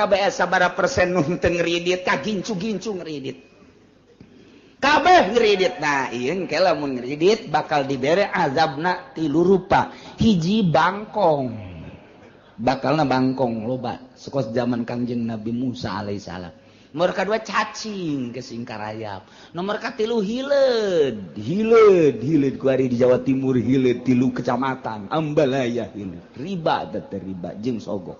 kabeh sabaraha persen nu teu ngridit kagincu-gincu ngridit kabeh ngridit. Nah ieu engke lamun ngridit bakal dibere azabna 3 rupa. Hiji bangkong, bakalna bangkong loba sekos zaman Kangjeng Nabi Musa alaihissalam. Nomor kedua cacing ke Singkarayap. Nomor katilu hileud ku ari di Jawa Timur, hileud 3 kecamatan Ambalaya hileud. Riba teh riba jeung sogok.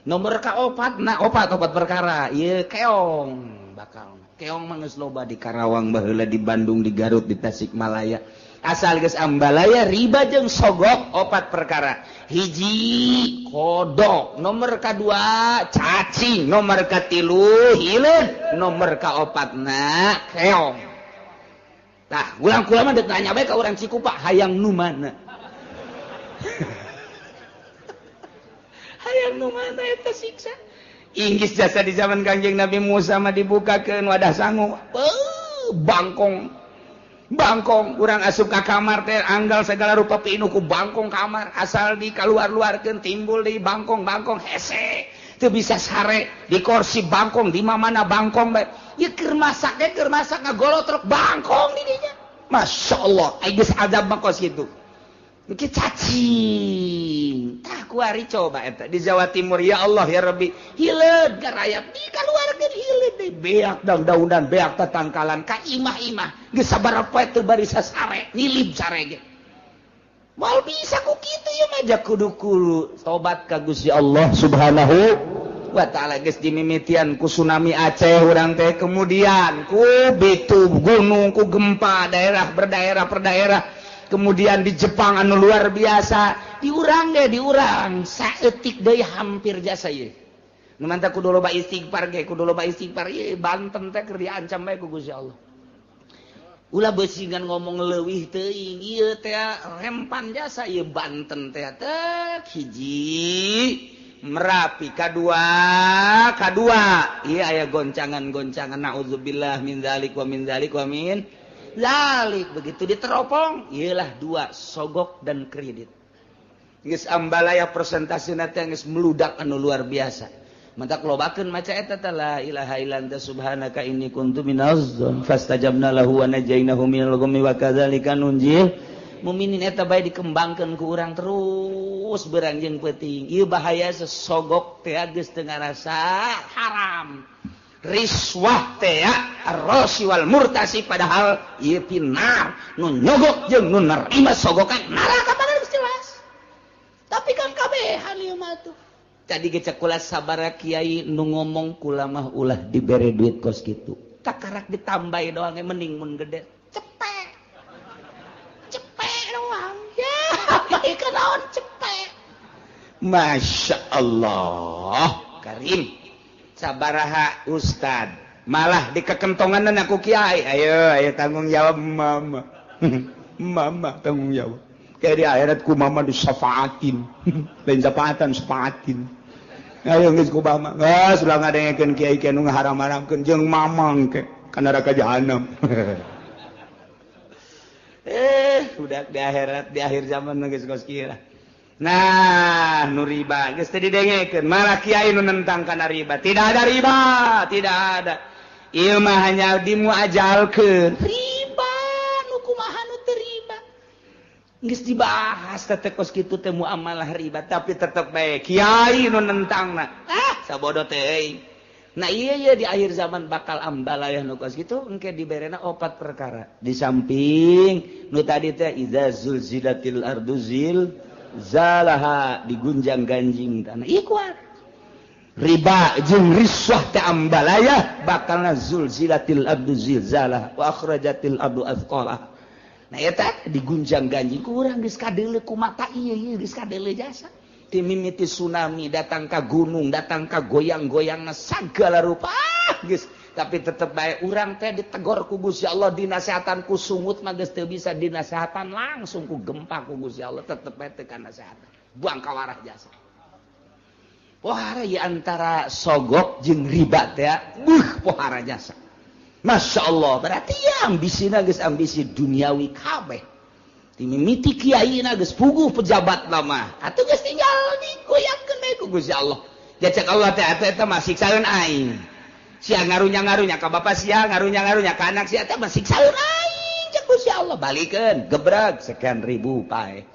Nomor kaopat opat perkara ieu keong bakal. Keong mah geus loba di Karawang baheula, di Bandung, di Garut, di Tasikmalaya. Asal geus Ambalaya riba jeung sogok 4 perkara. Hiji kodok, nomor kedua cacing, nomor katilu hileud, nomor kaopatna keong. Tah ulang kula mah ditanya bae ka urang Cikupa hayang nu mana. Hayang nu mana eta siksa. Inggis jasa di zaman Kangjeng Nabi Musa mah dibukakeun wadah sangu. Bangkong urang asup ka kamar teh anggal segala rupa piinu ku bangkong kamar, asal di kaluar-luarkeun timbul di bangkong hese teu bisa sare di kursi bangkong di mana bangkong bae. Ieu keur masak ngagolotrok bangkong di dinya. Masyaallah geus azab mah kos kitu. Iki cacing. Tah kuari coba eta di Jawa Timur, ya Allah ya Rabbi, hileud garayap di kaluarkeun hileud deui beak daun-daunan beak tatangkalan ka imah-imah geus sabaraha poe teu bari sasare nyilib sare ge. Moal bisa ku kitu ya mah jak kudu tobat ka Gusti Allah Subhanahu wa taala. Geus dimimitian ku tsunami Aceh urang teh, kemudian ku bitu gunung, ku gempa daerah berdaerah kemudian di Jepang anu luar biasa, diurang saeutik deui hampir jasa ieu. Nu mantap kudu loba istighfar ye, Banten teh keur diancam bae ku Gusti Allah. Ulah beusingan ngomong leuwih teuing, ieu teh rempan jasa ieu Banten teh hiji Merapi, kadua ieu aya goncangan naudzubillah min dzalik wa min zalik begitu diteropong, iyalah 2 sogok dan kredit. Geus Ambalaya persentasina teh geus meludak anu luar biasa. Mantap lobakeun maca eta teh la ilaha illa anta subhanaka inni kuntu minaz zalimin fastajabna lahu wa najainahu minal ghammi wa kadzalika nunjil mukminin. Eta bae dikembangkeun ku urang terus beranjeun peuting. Ieu bahaya sesogok teh geus teu ngarasa haram. Riswah teh ar-rashi wal murtasi, padahal ieu pinar nu nyogok jeung nu narima sogokan neraka geus jelas. Tapi kan kabehan ieu mah tuh. Tadi ge cek kula sabaraha kiai nu ngomong kula mah ulah dibere duit kos kitu. Takarak ditambahi doang mending mun gede. Cepet doang. Ya, bae naon cepet. Masya Allah Karim. Sabaraha ustad malah dikekentongan aku kiai, ayo tanggung jawab mama. Mama tanggung jawab kayak di akhirat ku mama disafaatin lain safaatin ayo geus ku mama geus ulah ngadengekeun kiai nu ngaharam-haramkeun jeung mamang ke ka neraka jahanam. Budak di akhirat di akhir zaman geus kos kieu. Nah, nu riba geus teu didengekeun, malah kiai nu nentang kana riba. Tidak ada riba, tidak ada. Ieu mah hanya dimuajalkeun. Riba nu kumaha nu teu riba. Geus dibahas teh kos kitu teh muamalah riba, tapi tetep bae kiai nu nentangna. Sabodo teh. Nah, ieu di akhir zaman bakal Ambalaya nu kos kitu engke diberena 4 perkara. Di samping nu tadi teh iza zulzilatil ardu zalaha digunjang ganjing tanah kuat. Riba jeung riswah teh Ambalaya bakalna zulzilatil ardu zilzalah wa akhrajatil ardu athqalah. Nah eta digunjang ganjing ku urang geus kadeuleu ku mata ieu geus kadeuleu jasa. Ti mimiti tsunami datang ka gunung, datang ka goyang-goyangna sagala rupa geus. Tapi tetep bae urang teh ditegor ku Gusti Allah, dinasehatan ku sungut mah geus teu bisa dinasehatan langsung ku gempa ku Gusti Allah, tetep bae teu kanasehatan. Buang kawarah jasa. Pohara ieu antara sogok jeung riba teh pohara jasa. Masya Allah, berarti ya ambisina geus ambisi duniawi kabeh. Ti mimiti kiaina geus puguh pejabat mah atuh geus tinggal digoyangkeun bae ku Gusti Allah. cek Allah teh eta mah siksaeun aing sia ngarunya ka bapak sia ngarunya ka anak sia teh mah siksaeun aing cek Gusti Allah balikeun gebrek sekian ribu pae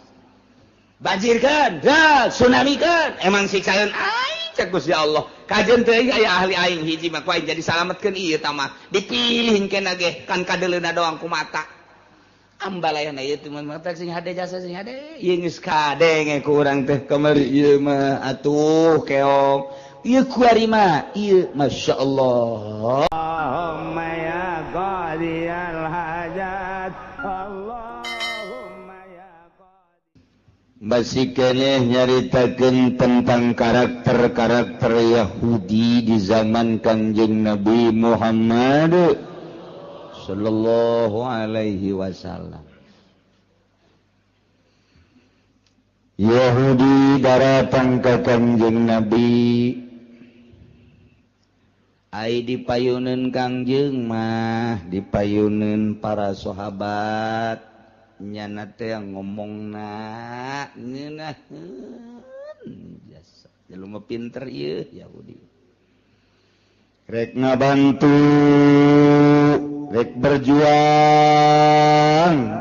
banjirkeun tsunamikeun emang siksaeun aing cek Gusti Allah kajeun teh aya ahli aing hiji mah ku aing jadi salametkeun ieu tah mah dipilih keneh ge kan kadeleuna doang ku mata ambalayana ieu teh mata sing hade jasa sing hade ieu geus kadenge ku urang teh kamari ieu mah atuh keong ieu ku ari mah ieu masyaallah Allahumma ya qadiyal hajat Allahumma ya qadi masih keneh nyaritakeun tentang karakter Yahudi di zaman Kanjeng Nabi Muhammad sallallahu alaihi wasallam. Yahudi datang ke Kanjeng Nabi ai dipayuneun Kangjeng mah dipayuneun para sahabat nyana teh ngomongna ngeunaheun jasa jelema pinter ieu Yahudi rek ngabantu rek berjuang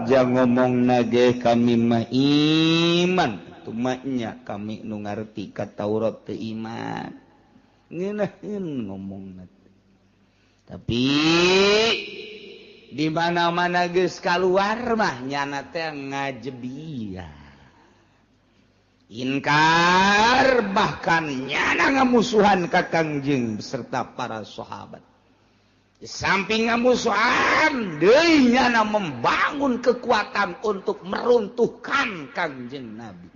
jang ngomong nage kami mah iman tumanya kami nu ngarti ka Taurat teu iman ngeunaheun ngomongna tapi di mana-mana geus kaluar mah nyana teh ngajebiah inkar bahkan nyana ngamusuhan ka Kangjeng beserta para sahabat. Di samping ngamusuhan deui nyana membangun kekuatan untuk meruntuhkan Kangjeng Nabi.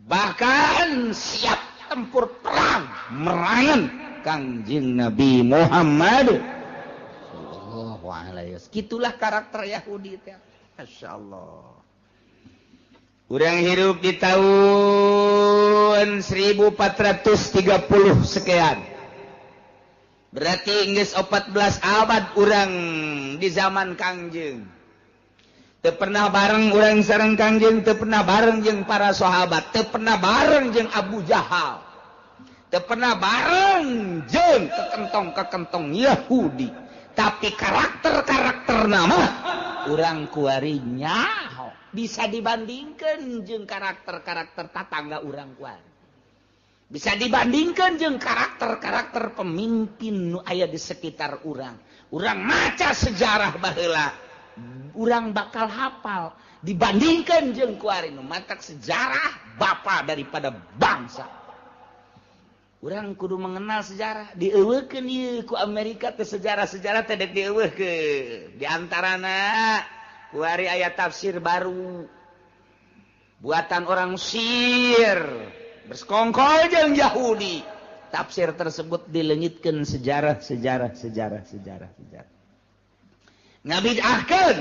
Bahkan siap tempur perang merangan Kangjeng Nabi Muhammad sallallahu alaihi wasallam. Kitulah karakter Yahudi teh. Masyaallah. Urang hidup di tahun 1430 sekian. Berarti geus 14 abad urang di zaman Kangjeng. Teu pernah bareng urang sareng Kangjeng, teu pernah bareng jeung para sahabat, teu pernah bareng jeung Abu Jahal. Teu pernah bareng jeung kekentong-kekentong Yahudi. Tapi karakter nama urang kuari nyaho. Bisa dibandingkan jeung karakter-karakter tatangga urang kuari. Bisa dibandingkan jeung karakter-karakter pemimpin nu aya di sekitar urang. Urang maca sejarah baheula, urang bakal hafal. Dibandingkan jeung kuari nu matak sejarah bapa daripada bangsa. Urang kudu mengenal sejarah, dieuweukeun ieu ku Amerika teh sejarah-sejarah teh dieuweukeun. Di antarana kuari aya tafsir baru buatan orang Mesir bersekongkol jeung Yahudi. Tafsir tersebut dileungitkeun sejarah. Ngabidahkeun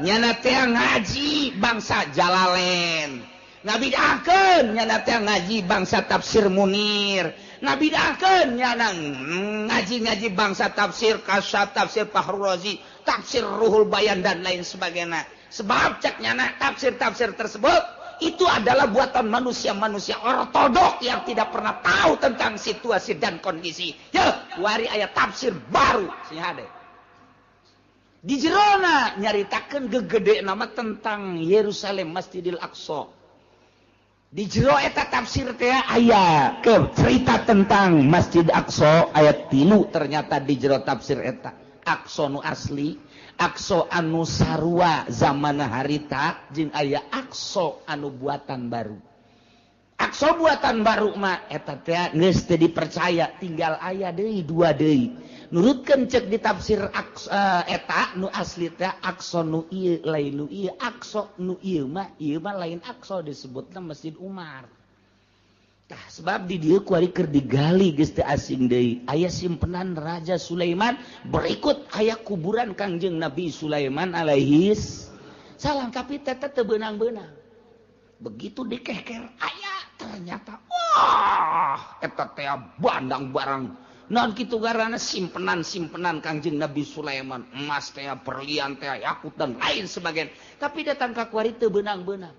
nyana teh ngaji bangsa Jalalain. Ngabidahkeun nyana teh ngaji bangsa tafsir Munir. Ngabidahkeun nyana ngaji bangsa tafsir Kasyaf, tafsir Fakhrul Razi, tafsir Ruhul Bayan dan lain sebagainya. Sebab cek nyana tafsir-tafsir tersebut itu adalah buatan manusia-manusia ortodok yang tidak pernah tahu tentang situasi dan kondisi. Ya, wari aya tafsir baru sih hade. Di jerona nyaritakeun gegede nama tentang Yerusalem Masjidil Aqsa. Di jero eta tafsir teh aya ke cerita tentang Masjid Aqsa ayat 3 ternyata di jero tafsir eta. Aqsa nu asli, Aqsa anu sarua zamana harita jeung aya Aqsa anu buatan baru. Aqsa buatan baru mah eta teh geus teu dipercaya, tinggal aya deui dua deui. Nurutkeun cek di tafsir eta nu asli teh Aqsa nu ieu lain nu ieu, Aqsa nu ieu mah lain Aqsa disebutna Masjid Umar. Tah sebab di dieu kuari keur digali geus teu asing deui. Aya simpenan Raja Sulaiman, berikut aya kuburan Kangjeng Nabi Sulaiman alaihis salam, tapi teh teu beunang-beunang. Begitu dikeker aya ternyata wah eta teh bandang barang. Non kitu garana simpenan Kangjeng Nabi Sulaiman, emas teh, berlian teh, yakut dan lain sebagainya. Tapi datang ka kuari teu beunang-beunang.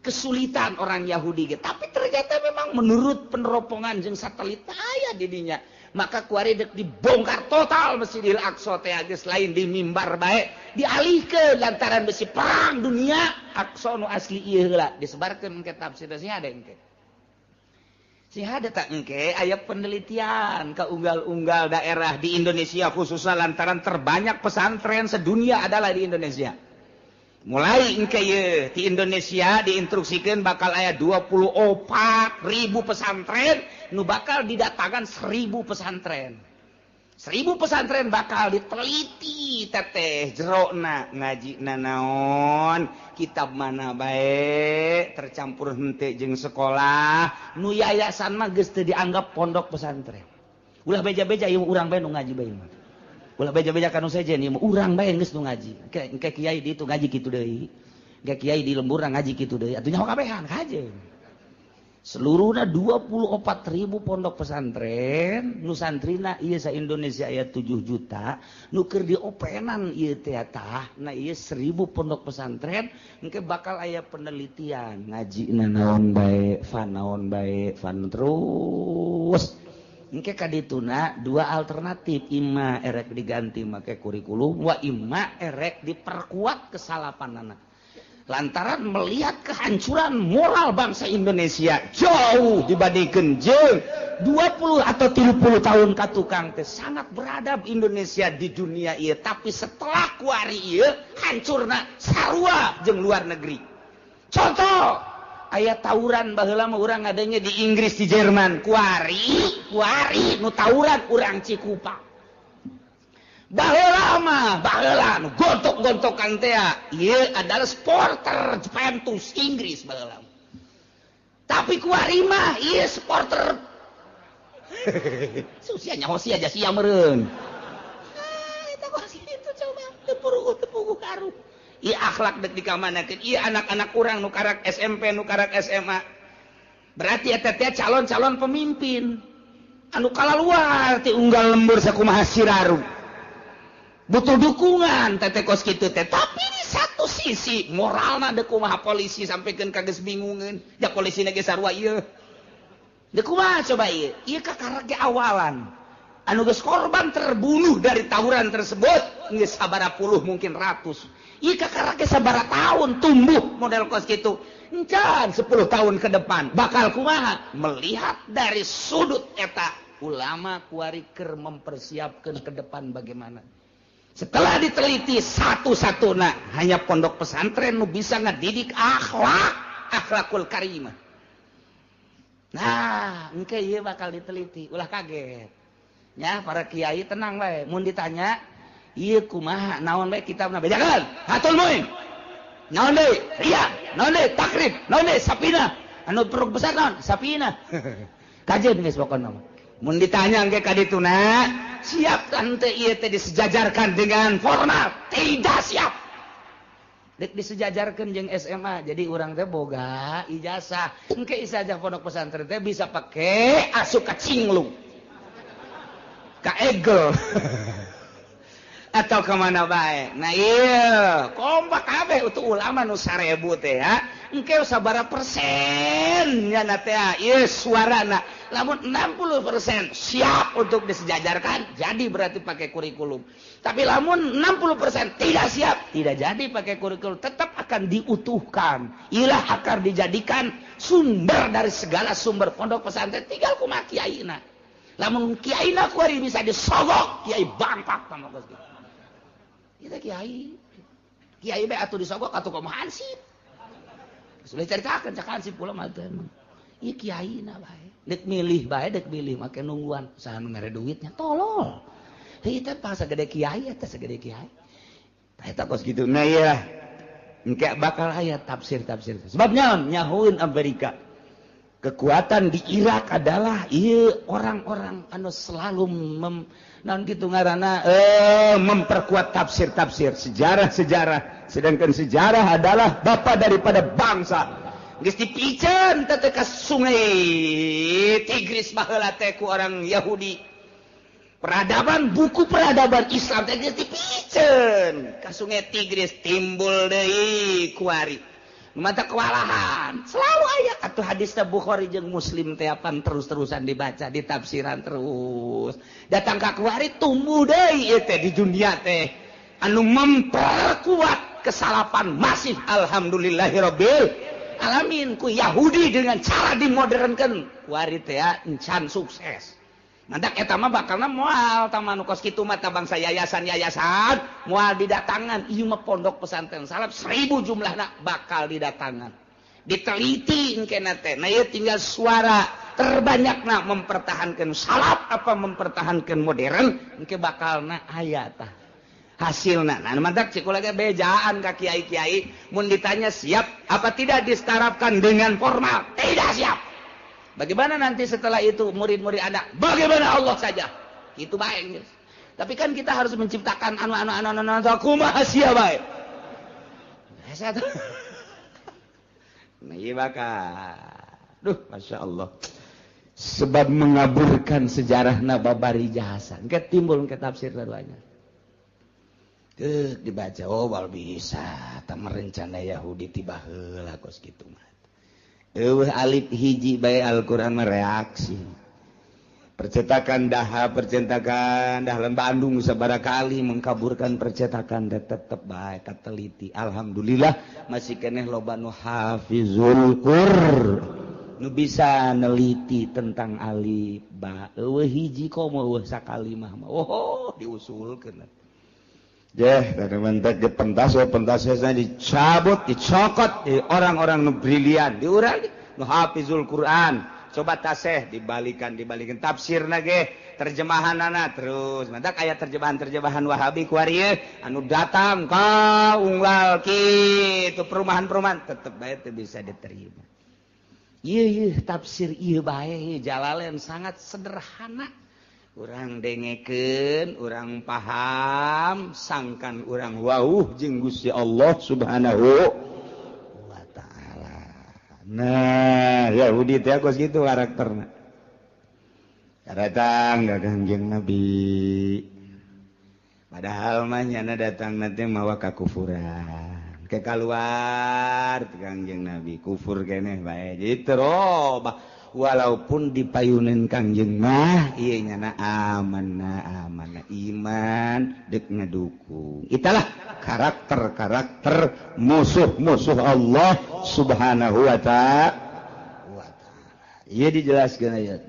kesulitan orang Yahudi gitu. Tapi ternyata memang menurut peneropongan jeung satelit aya di dinya. Maka kuari dek dibongkar total Masjidil Aqsa teh geus lain di mimbar bae dialihkeun lantaran besi perang dunia Aqsa nu asli ieu heula disebarkeun ke tafsir sia ada engke. Sia ada tak engke aya penelitian ke unggal-unggal daerah di Indonesia khususnya lantaran terbanyak pesantren sedunia adalah di Indonesia. Mulai engke ye di Indonesia diinstruksikan bakal aya 24.000 pesantren nu bakal didatangkan 1.000 pesantren. 1.000 pesantren bakal diteliti teteh jerona ngaji naon kitab mana bae tercampur henteu jeung sekolah nu yayasan mah geus teu dianggap pondok pesantren. Ulah beja-beja ieu urang bae nu ngaji bae mah. Ulah beja-beja kanu sejen ieu urang bae geus nu ngaji. Engke kiai di itu ngaji kitu deui. Engke kiai di lembur ngaji kitu deui. Atuh nyaho kabehan kajeun. Seluruhna 24.000 pondok pesantren nu santrina ieu sa Indonesia aya 7 juta nu keur diopenan ieu teh tah. Nah ieu 1.000 pondok pesantren engke bakal aya penelitian ngaji naon bae, naon bae, terus engke kadituna dua alternatif, imma erek diganti make kurikulum wa imma erek diperkuat kesalapanana. Lantaran melihat kehancuran moral bangsa Indonesia jauh dibandingkan jeung 20 atau 30 tahun katukang teh sangat beradab Indonesia di dunia ieu, tapi setelah kuari ieu hancurna sarua jeung luar negeri. Contoh aya tawuran baheula mah urang ngadenge di Inggris di Jerman kuari nu tawuran urang Cikupa. Baheula nu gontok-gontokan teh ieu adalah supporter Juventus Inggris baheula. Tapi kuari mah ieu supporter susianya hosi aja sia meureun. Eta kok kitu coba teu karu. Ieu akhlak dek dikamanakeun. Ieu anak-anak urang nu karak SMP nu karak SMA. Berarti eta teh calon-calon pemimpin. Anu kalaluar ti unggal lembur sakumaha siraru. Butuh dukungan teteh kos kitu teh. Tapi di satu sisi moralna deuk kumaha polisi sampikeun ka geus bingungeun. Da polisina ge sarua ieu. Deuk kumaha coba ieu? Ieu kakarage awalan. Anu geus korban terbunuh dari tawuran tersebut geus sabaraha puluh mungkin ratus. Ieu kakarage sabaraha tahun tumbuh model kos kitu. Encan 10 tahun ke depan bakal kumaha? Melihat dari sudut eta ulama kuari keur mempersiapkan ke depan bagaimana. Setelah diteliti satu-satuna hanya pondok pesantren nu bisa ngadidik akhlakul karimah. Nah, engke ieu bakal diteliti, ulah kaget. Ya, para kiai tenang bae, mun ditanya, ieu kumaha naon bae kitabna bejakeun. Hatul muin. Naon deui? Riya, naon deui? Takrib, naon deui? Sapina. Anu peruk besar naon? Sapina. Kajeun geus pokona mah. Mun ditanya engke kadituna, siap kan teh ieu teh disejajarkan dengan formal? Tidak siap. Dek disejajarkan jeung SMA, jadi urang teh boga ijazah. Engke ijazah pondok pesantren teh bisa pake asup ka cinglung. Ka egel. Atau kemana bae. Nah iya, kompak kabeh utuh ulama nu 1000 teh ya. Engke sabaraha persen nya teh ieu suarana. Lamun 60% siap untuk disejajarkan, jadi berarti pakai kurikulum. Tapi lamun 60% tidak siap, tidak jadi pakai kurikulum, tetap akan diutuhkan. Ilah akan dijadikan sumber dari segala sumber pondok pesantren, tinggal kumaha kiaina. Lamun kiaina kuari bisa disogok, kiai bangpak sama kos gitu. Kita kiai bae atuh disogok atuh kumaha hansip. Sudah ceritakan cak hansip pula mah teh. Ieu kiaina bae. Dek milih bae, dek milih make nungguan saha nu mere duitnya tolol. Heuh teh pas sagede kiai eta sagede kiai. Tah eta kos kitu. Nah ieu engke bakal aya tafsir-tafsir. Sebabnya nyahoeun Amerika. Kekuatan di Irak adalah ieu orang-orang anu selalu naon kitu ngaranna memperkuat tafsir-tafsir, sejarah-sejarah. Sedangkan sejarah adalah bapa daripada bangsa. Geus dipicen teh ka sungai Tigris baheula teh ku orang Yahudi. Peradaban buku peradaban Islam teh geus dipicen ka sungai Tigris timbul deui kuari. mata kewalahan selalu aya atuh hadis Bukhari jeung Muslim teh apan terus-terusan dibaca ditafsiran terus datang ka kuari tumbuh deui teh di dunia teh anu memperkuat kesalapan masih alhamdulillahirabbil alamin ku Yahudi dengan cara dimodernkeun kuari teh encan sukses mantak eta mah bakalna moal tamanu kos kitu mah bangsa yayasan-yayasan moal didatangan ieu mah pondok pesantren salaf 1000 jumlahna bakal didatangan diteliti engkena teh nah ieu tinggal suara terbanyakna mempertahankan salaf apa mempertahankan modern engke bakalna aya tah hasilna nah mantak cik ulah bejaan ka kiai-kiai mun ditanya siap apa tidak disetarakan dengan formal tidak siap. Bagaimana nanti setelah itu murid-murid Anda? Bagaimana Allah saja? Itu baik. Tapi kan kita harus menciptakan anu kumaha sia bae. Nah, iya bakal. Duh, Masya Allah. Sebab mengaburkan sejarah Nababari Jahasan. Ke timbul ke tafsir laluannya. Dibaca, oh bal bisa. Tak merencana Yahudi tiba heula kos kitu mah. Alif hiji bae Al-Quran mereaksi percetakan dah Bandung sabaraha kali mengkaburkan percetakan dan tetap baik teliti alhamdulillah masih keneh loba nu hafizul Qur'an nu bisa neliti tentang alif ba hiji komo sakalimah mah diusulkeun karena mentek pentasnya dicabut, dicokot orang-orang nu brilian, diurang nu hafizul Quran. Coba taseh dibalikan tafsirna ge, terjemahanana terus. Mentek aya terjemahan Wahabi ku ari anu datang ka unggal kitu perumahan-perumahan tetep bae teu bisa diterima. Ieu tafsir ieu bae Jalalain sangat sederhana. Urang dengekeun, urang paham, sangkan urang wauh jeung Gusti Allah Subhanahu wa taala. Nah, Yahudi teh kos kitu karakterna. Datang ka Kangjeng Nabi. Padahal mah nyana datang nanti mawa kakufuran. Ke kaluar ti Kangjeng Nabi, kufur keneh bae. Jadi terobah walaupun dipayunin Kangjeng mah ieu nyana amanna iman deuk ngadukung italah karakter musuh Allah Subhanahu wa ta'ala ieu dijelaskeun ayat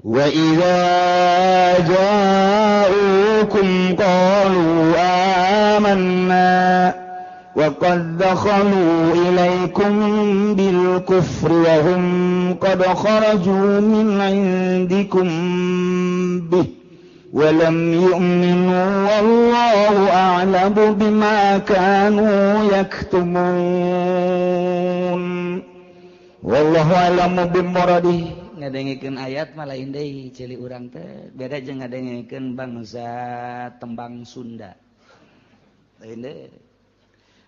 wa idza ja'ukum qalu amanna وَقَدْ دَخَلُوا إِلَيْكُمْ بِالْكُفْرِ وَهُمْ قَدْ خَرَجُوا مِنْ عِنْدِكُمْ بِهِ وَلَمْ يُؤْمِنُوا وَاللَّهُ أَعْلَمُ بِمَا كَانُوا يَكْتُمُونَ وَاللَّهُ أَعْلَمُ بِمُرَادِهِ ngadengikeun ayat mah lain deui ceuli urang teh beda jeung ngadengikeun bangsa tembang Sunda lain deui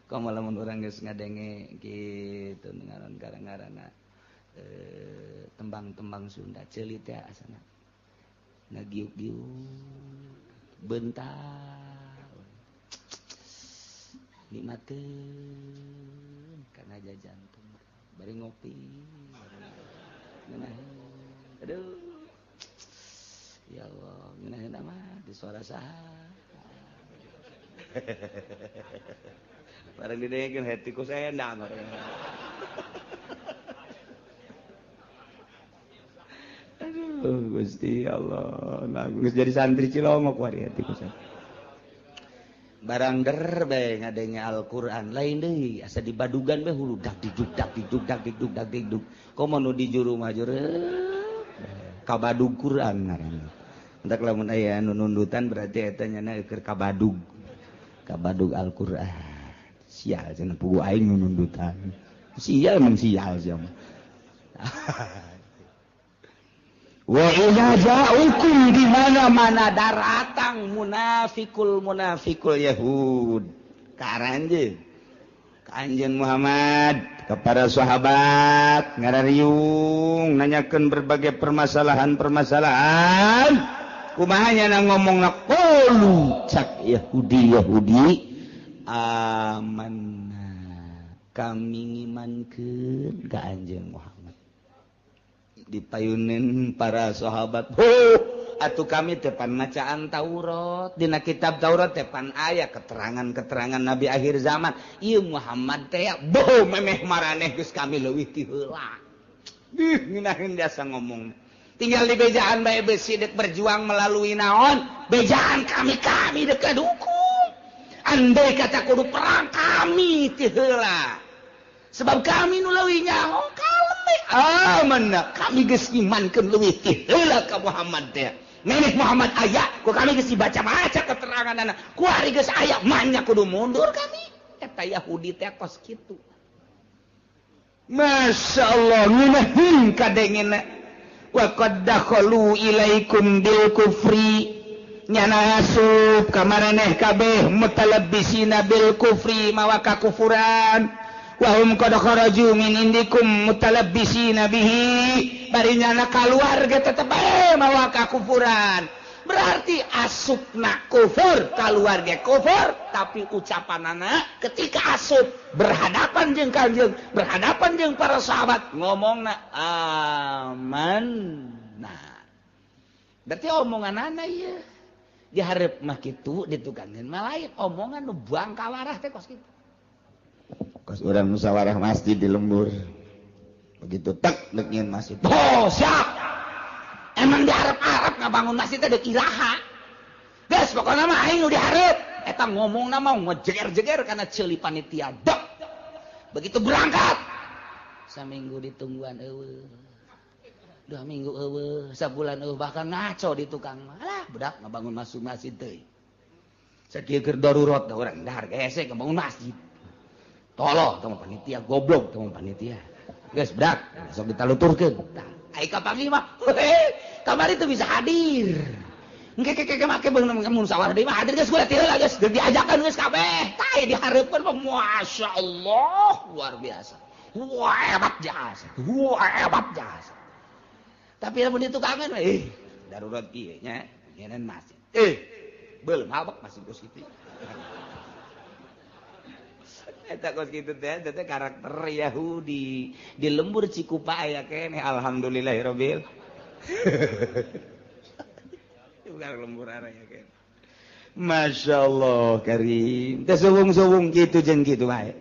komo lamun urang geus ngadenge kitu ngaran-ngaranna tembang-tembang Sunda ceuli teh asana ngagiuk-giuk bentar nikmatkeun kana jantung bari ngopi aduh ya Allah ngeunah mah di suara saha barang didengekeun heti ku sendang aduh Gusti Allah nah geus jadi santri Cilongok wari heti ku barang der bae ngadenge Al-Qur'an lain deui asa di badugan bae hulu dak diduk komo nu di juru mah juru kabadug Qur'an ngaranna entak lamun aya nu nundutan berarti eta nyana keur kabadug Al-Qur'an sial cenah pugu aing nu nundutan sial emang sial sia wa idza ja'ukum di mana-mana datang munafikul yahud karanjeun Kanjeng Muhammad kepada sahabat ngarariung nanyakeun berbagai permasalahan kumaha nya ngomongna qalu cak Yahudi amanna kami ngimankeun ka Anjeun Muhammad dipayunin para sahabat atuh kami tepan macaan Taurat dina kitab Taurat tepan aya keterangan-keterangan nabi akhir zaman ieu Muhammad teh memeh maraneh geus kami leuwih ti heula nginahin biasa ngomong tinggal di bejaan bae besi dek berjuang melalui naon bejaan kami dek kadukung andai kata kudu perang kami ti heula sebab kami nu leuwih nyaho kalem mena kami geus imankeun leuwih ti heula ka Muhammad teh meneh Muhammad aya ku kami geus dibaca-baca keteranganna ku ari geus aya manya kudu mundur kami eta Yahudi teh kos kitu masyaallah ngunahin kadengena wa qad dakhalu ilaikum bil kufri nyana asup ka maraneh kabeh mutalabbisina bil kufri mawa kakufuran wa hum qad kharaju min indikum mutalabbisina bihi bari nyana kaluarga tetep bae mawa kakufuran berarti asupna kufur keluarga kufur tapi ucapanana ketika asup berhadapan jeung Kanjeng berhadapan jeung para sahabat ngomongna aman nah berarti omonganana ieu di hareup mah kitu ditukangkeun mah lain omongan nu buang kawarah teh kos kitu kos urang musyawarah masjid di lembur begitu tek deuk nyieun masjid siap emang di Arab ngabangun masjid teh deuk ilaha. Geus pokona mah aing nu dihareup eta ngomongna mah ngejeger-jeger kana ceuli panitia. Dok. Begitu berangkat. Saminggu ditungguan eueuh. 2 minggu eueuh, sabulan eueuh bahkan ngaco di tukang mah. Alah budak ngabangun masjid teuing. Sakieu keur darurat da urang dahar hese ngabangun masjid. Toloh tong panitia goblok tong panitia. Geus budak sok ditaluturkeun. Ai ka panglima kamari itu bisa hadir engke make beung musyawarah deui mah hadir geus kula teu geus diajakan geus kabeh tah dihareupeun mah masyaallah luar biasa hebat jasa tapi lamun ditukangan darurat ieu nya ngeunaan masjid beul mabak masih geus kitu eta kos kitu teh karakter Yahudi di lembur Cikupa aya keneh alhamdulillahirabbil bukan lembur aya keneh masyaallah karim teh suwung-suwung kitu jeung kitu bae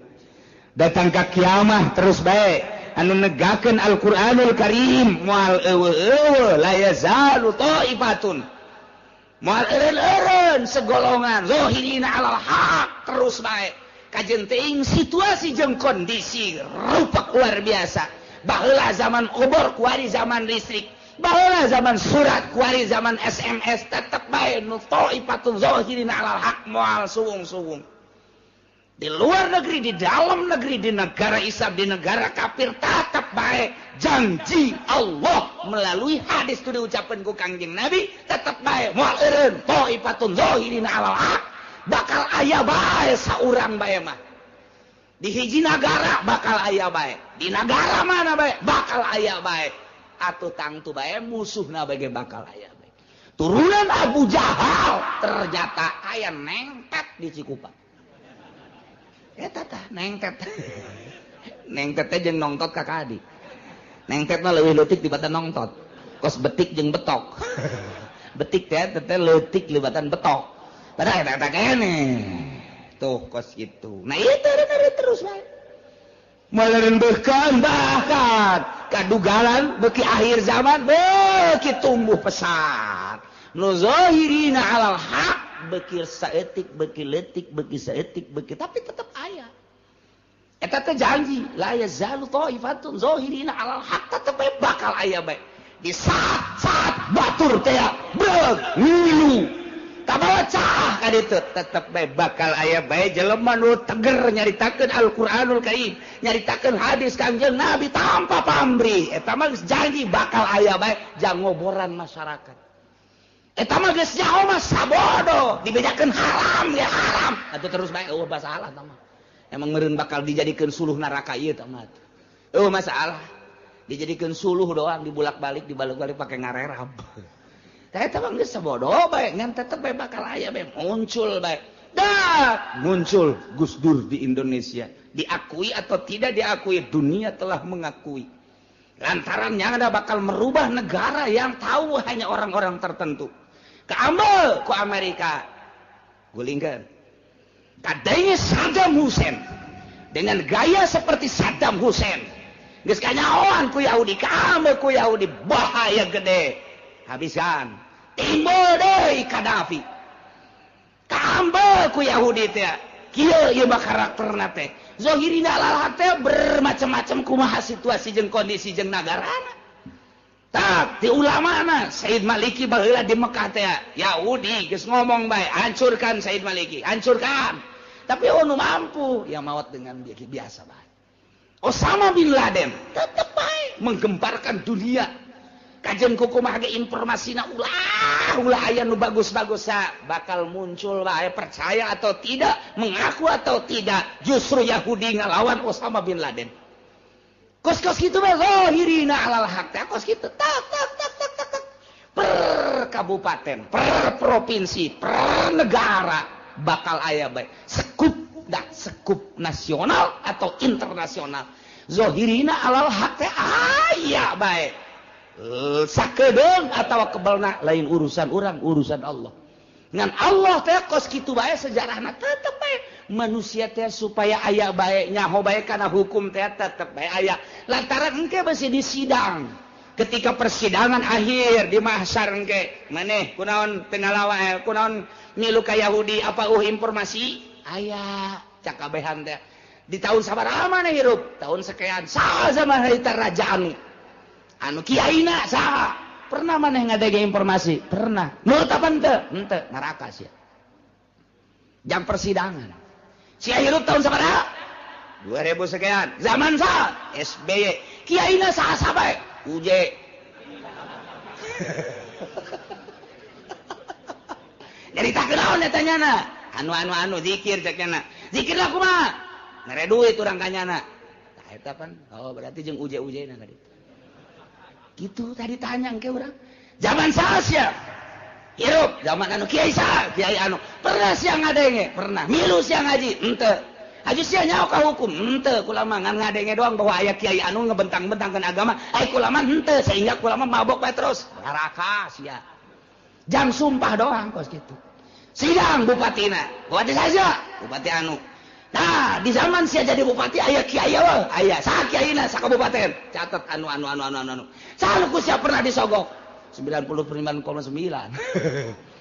datang ka kiamah terus bae anu negakeun Al-Qur'anul Karim moal eueuh la yazalu taifatun moal eureun segolongan zahirina alal haq terus bae kajen teuing situasi jeung kondisi rupa luar biasa baheula zaman obor kuari zaman listrik baheula zaman surat kuari zaman SMS tetep bae nu thaifatun zahirina alal haq moal suwung-suwung di luar negeri di dalam negeri di negara Islam di negara kafir tetep bae janji Allah melalui hadis tu diucapkeun ku Kangjeng Nabi tetep bae moal eureun thaifatun zahirina alal haq bakal aya bae saurang bae mah di hiji nagara bakal aya bae di negara mana bae bakal aya bae atuh tangtu bae musuhna bae bakal aya bae turunan Abu Jahal ternyata aya nengtet di Cikupa eta tah nengtet nengtet teh jeung nongtot kakadi nengtet mah leuwih leutik dibatan nongtot kos betik jeung betok betik teh leutik libatan betok padahal eta kene tuh kos gitu nah itu terus bae meureun bahkan kadugalan beuki akhir zaman beuki tumbuh pesat nu zahirina alal haq beuki saeutik beuki leutik beuki saeutik beuki tapi tetep aya eta teh janji la yazalu taifatun zahirina alal haq tetep bakal aya bae di saat batur teh beug ngilu tabawa cah ka ditu tetep bae bakal aya bae jelema nu teger nyaritakeun Al-Qur'anul Karim nyaritakeun hadis Kangjeng Nabi tanpa pamrih eta mah geus janji bakal aya bae jang ngoboran masyarakat eta mah geus nyaho mah sabodo dibedakeun haram ya haram atuh terus bae eueuh masalah tah mah emang meureun bakal dijadikeun suluh neraka ieu tah mah eueuh masalah dijadikeun suluh doang dibulak-balik dibalik-balik pake ngarerab eta mah geus sabodo bae ngan tetep bae bakal aya bae muncul bae Dan muncul Gus Dur di Indonesia. Diakui atau tidak diakui, dunia telah mengakui. Lantaran yang ada bakal merubah negara yang tahu hanya orang-orang tertentu. Keambil ke Amerika. Gulingkan. Kadangnya Saddam Hussein. Dengan gaya seperti Saddam Hussein. Geus kanyaoan ku Yahudi, keambil ku Yahudi. Bahaya gede. Habiskan. Timbul deui Gaddafi. Keambil ku Yahudi teh. Kieu ieu mah karakterna teh. Zahirina lalak teh bermacam-macam kumaha situasi jeung kondisi jeung nagarana. Tak, di ulamana Said Maliki baheula di Mekah teh Yahudi geus ngomong bae, hancurkan Said Maliki, hancurkan. Tapi nu mampu ya maut dengan biasa bae. Osama bin Laden tetep bae menggemparkan dunia. Kajian kumaha ge informasina ulah aya nu bagus-bagus bakal muncul bae, percaya atau tidak, mengaku atau tidak, justru Yahudi ngalawan Osama bin Laden. Kos-kos gitu mah zahirina alal haq teh kos gitu. Tak per kabupaten, per provinsi, per negara bakal aya bae. Sekup nasional atau internasional. Zahirina alal haq teh aya bae. Sakedeung atawa kebelna lain urusan urang, urusan Allah. Ngan Allah teh kos kitu bae sejarahna tetep bae. Manusia teh supaya aya bae nyaho bae kana hukum teh tetep bae aya. Lantaran engke masih di sidang. Ketika persidangan akhir di mahsyar engke, maneh kunaon teu ngalawan kunaon milu ka Yahudi apa informasi aya cak kabehan teh. Di tahun sabaraha maneh hirup? Tahun sekian. Saha zaman harita raja anu kiaina saha? Pernah maneh ngadege informasi? Pernah. Nurut apa henteu? Henteu, neraka sia. Jam persidangan. Si hirup tahun sabaraha? 2000 sekian. Zaman saha? SBY. Kiaina saha bae? UJ. Jadi tak kenaon eta nyana. Anu zikir cek nyana. Zikir lah kumaha? Mere duit urang kanyana. Tah eta pan. Oh berarti jeung UJ-UJ-na tadi. Gitu tadi tanya engke urang. Zaman saha sia? Hirup zaman anu kiai saha? Kiai anu. Pernah sia ngadenge? Pernah. Milu sia ngaji? Henteu. Haji sia nyaho ka hukum? Henteu. Kula mah ngan ngadenge doang bahwa aya kiai anu ngebentang-bentangkeun agama. Kula mah henteu sehingga kula mah mabok bae terus. Neraka sia. Jam sumpah doang kos kitu. Sidang bupatina. Bupati saja, bupati anu. Nah, di zaman sia jadi bupati aya kiai we, aya. Saha kiaina sa kabupaten? Catet anu. Saha ku sia pernah disogok? 99,9.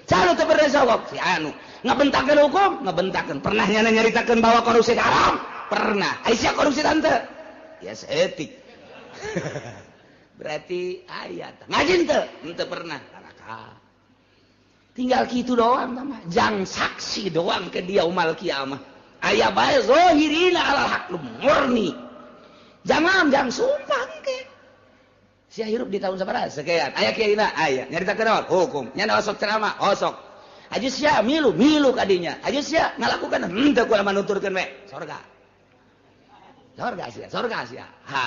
Saha teu pernah disogok? Si anu. Ngabentakeun hukum? Ngabentakeun. Pernah nyaritakeun bahwa korupsi haram? Pernah. Ai sia korupsi tante? Ya etik. Berarti aya tah. Ngaji teu? Henteu pernah. Neraka. Tinggal gitu doang mah. Jang saksi doang ke dia umal kiamah. Aya bae zahirina alal haq murni. Jangan sumpah engke. Sia hirup di tahun sabaraha? Sekian. Aya kiaina? Aya. Nyaritakeun naon? Hukum. Nya osok ceramah? Osok. Aju sia milu kadinya. Aju sia ngalakukan henteu kula manuturkeun we. Sorga sia. Ha.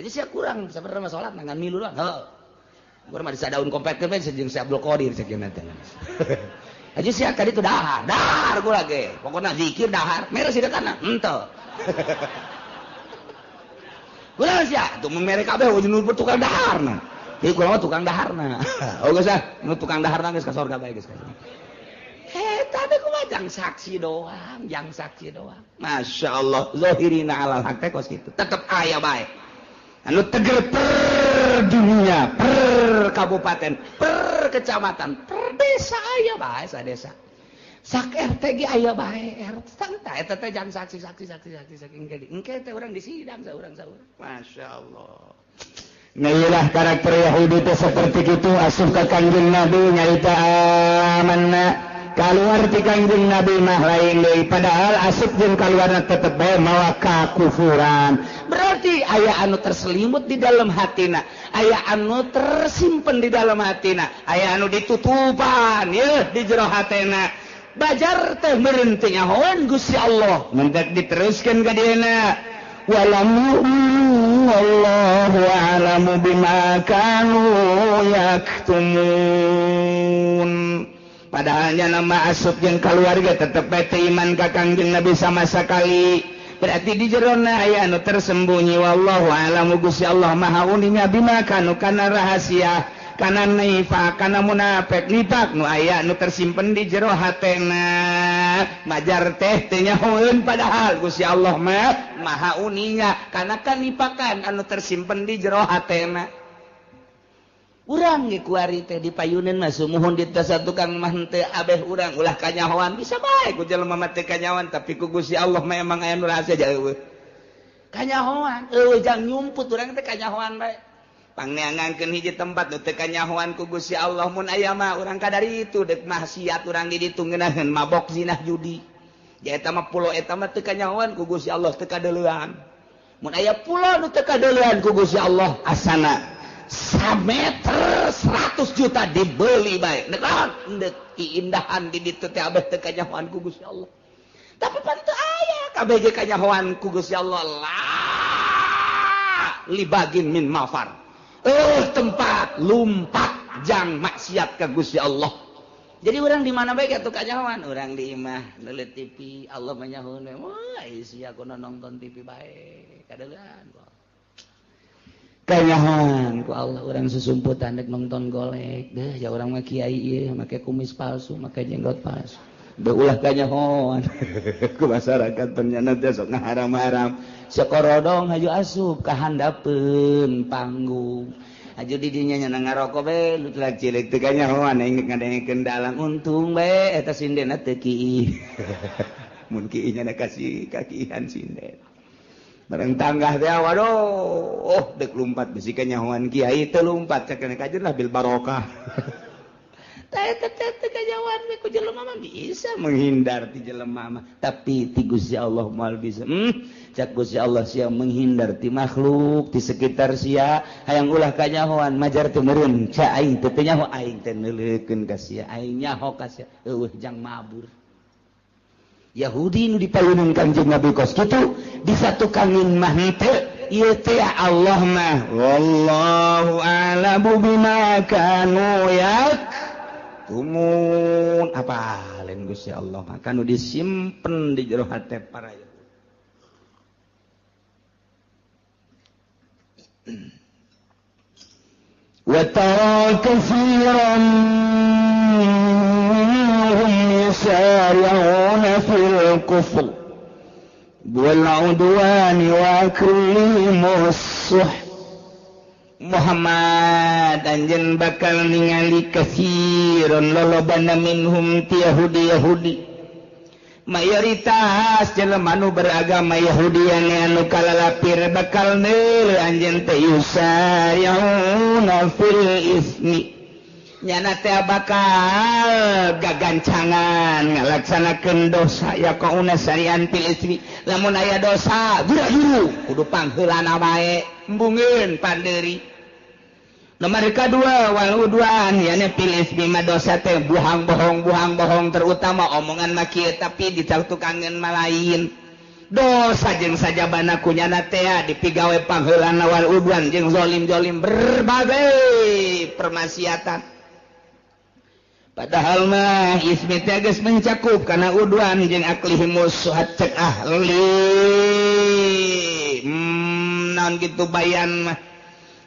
Aju sia kurang sabarema salat ngan milu doang. Heuh. Gua mah disadaun kompetkeun we jeung si Abdul Qadir ceuk teh. Aja sia ka ditu dahar gua ge. Pokona zikir dahar, mere sidekana henteu. Kunaon sia? Tuh mere kabeh nu tukang daharna. Ieu kunaon tukang daharna. Oh geus nu tukang daharna geus ka sorga bae geus. Tadi kumaha jang saksi doang. Masyaallah, zahirina alal haq teh kos kitu. Tetep aya bae. Anu teger per dunia, per kabupaten, per kecamatan, per desa aya bae sa desa. Sak RT ge aya bae RT. Santai eta teh jang saksi engke teh urang disidang saurang. Masyaallah. Nailah karakter Yahudi teh seperti kitu asup ka Kangjeng Nabi nyaita amanna. Kaluar ti Kangjeng Nabi mah lain deui padahal asup jeung kaluarna tetep bae mawa kakufuran. Berarti aya anu terselimut di dalam hatina, aya anu tersimpen di dalam hatina, aya anu ditutupan ye di jero hatena. Bajar teh meureun teh nyahoan Gusti Allah, mentek diteruskeun ka dieuna. Walam yu'minu wallahu a'lamu bima kanu yaktumun. padahalnya nama asup jeung keluarga tetep bete iman ka Kangjeng Nabi sama sekali. Berarti di jerona aya anu tersembunyi wallahu a'lam Gusti Allah maha uninya bima kanu kana rahasia kana nifaq kana munafik nifaq nu aya anu tersimpen di jero hatena majar teh teu nyahoeun padahal Gusti Allah mah maha uninya kana kanipakan anu tersimpen di jero hatena. Urang ge kuari teh dipayuneun mah sumuhun di satu kang mah teu abeh urang ulah kanyahoan bisa bae ku jelema mah teu kanyahoan tapi ku Gusti Allah mah emang aya nu rahasia ja eueuh. Kanyahoan eueuh jang nyumput urang teh kanyahoan bae. Pangneangankeun hiji tempat nu teu kanyahoan ku Gusti Allah mun aya mah urang kadari itu deuk maksiat urang di ditu ngeunaheun mabok zinah judi. Ja eta mah pulo eta mah teu kanyahoan ku Gusti Allah teu kadeulean. Mun aya pulo nu teu kadeulean ku Gusti Allah asana sameter 100 juta dibeli baik ndek keindahan di ditu teh abeh teu kanyahoan ku Gusti Allah tapi pan teu aya kabeh ge kanyahoan ku Gusti Allah lah libagin min mafar tempat lumpat jang maksiat ka Gusti Allah. Jadi urang di mana bae atuh kanyahoan urang di imah neuleut TV Allah menyahoeun wah sia aku nonton TV bae kadeulean kanyahoan ku Allah urang susumputan dek nonton golek deh ya urang mah kiai ieu make kumis palsu make jenggot palsu deu ulah kanyahoan ku masyarakat ternyana teh sok ngaharam-haram sakorodong haju asup ka handapeun panggung aju di dinya nya ngarokok bae lu telah cilik teu kanyahoan engke ngadengekeun dalang untung bae eta sindena teu kieu mun kieu nya kasih kakihan sinden bareng tanggah teh waduh dek lumpat bisi kanyahoan kiai teu lumpat cakena kajeun lah bil barokah tah eta teh kanyahoan we ku jelema mah bisa menghindar ti jelema mah tapi ti Gusti Allah moal bisa cak Gusti Allah sia menghindar ti makhluk ti sekitar sia hayang ulah kanyahoan majar teu meureun ca aing teu nyaho aing teh neuleukeun ka sia aing nyaho ka sia eueuh jang mabur. Yahudi nu dipayuneun Kangjeng Nabi kos kitu disatukangeun mah henteu ieu teh Allah mah wallahu a'lamu bima kanu yaktumun apaleun Gusti Allah mah kanu disimpen di jero hate para wa tara katsiran يسارعون في الكفر والعدوان وأكلهم السحت Muhammad anjeun bakal ningali katsiron lolobana minhum ti Yahudi mayoritas jelema nu beragama Yahudi anu kalalapir bakal neuleuh anjeun teh yusari'una fil ismi nyana teh bakal gagancangan ngalaksanakeun dosa ya kauna sarian fil ismi lamun aya dosa juru kudu pangheulana bae embungeun pandeuri. Nomor kedua wal udwan yana fil ismi mah dosa teh buhang bohong terutama omongan mah kieu tapi dicatukangeun mah lain dosa jeung sajabana kunyana teh dipigawe pangheulana wal udwan jeung zalim berbagai permaksiatan. Padahal mah ismi teh geus mencakup kana udwan jeung aklihimus suhat cek ahli naon kitu bayan mah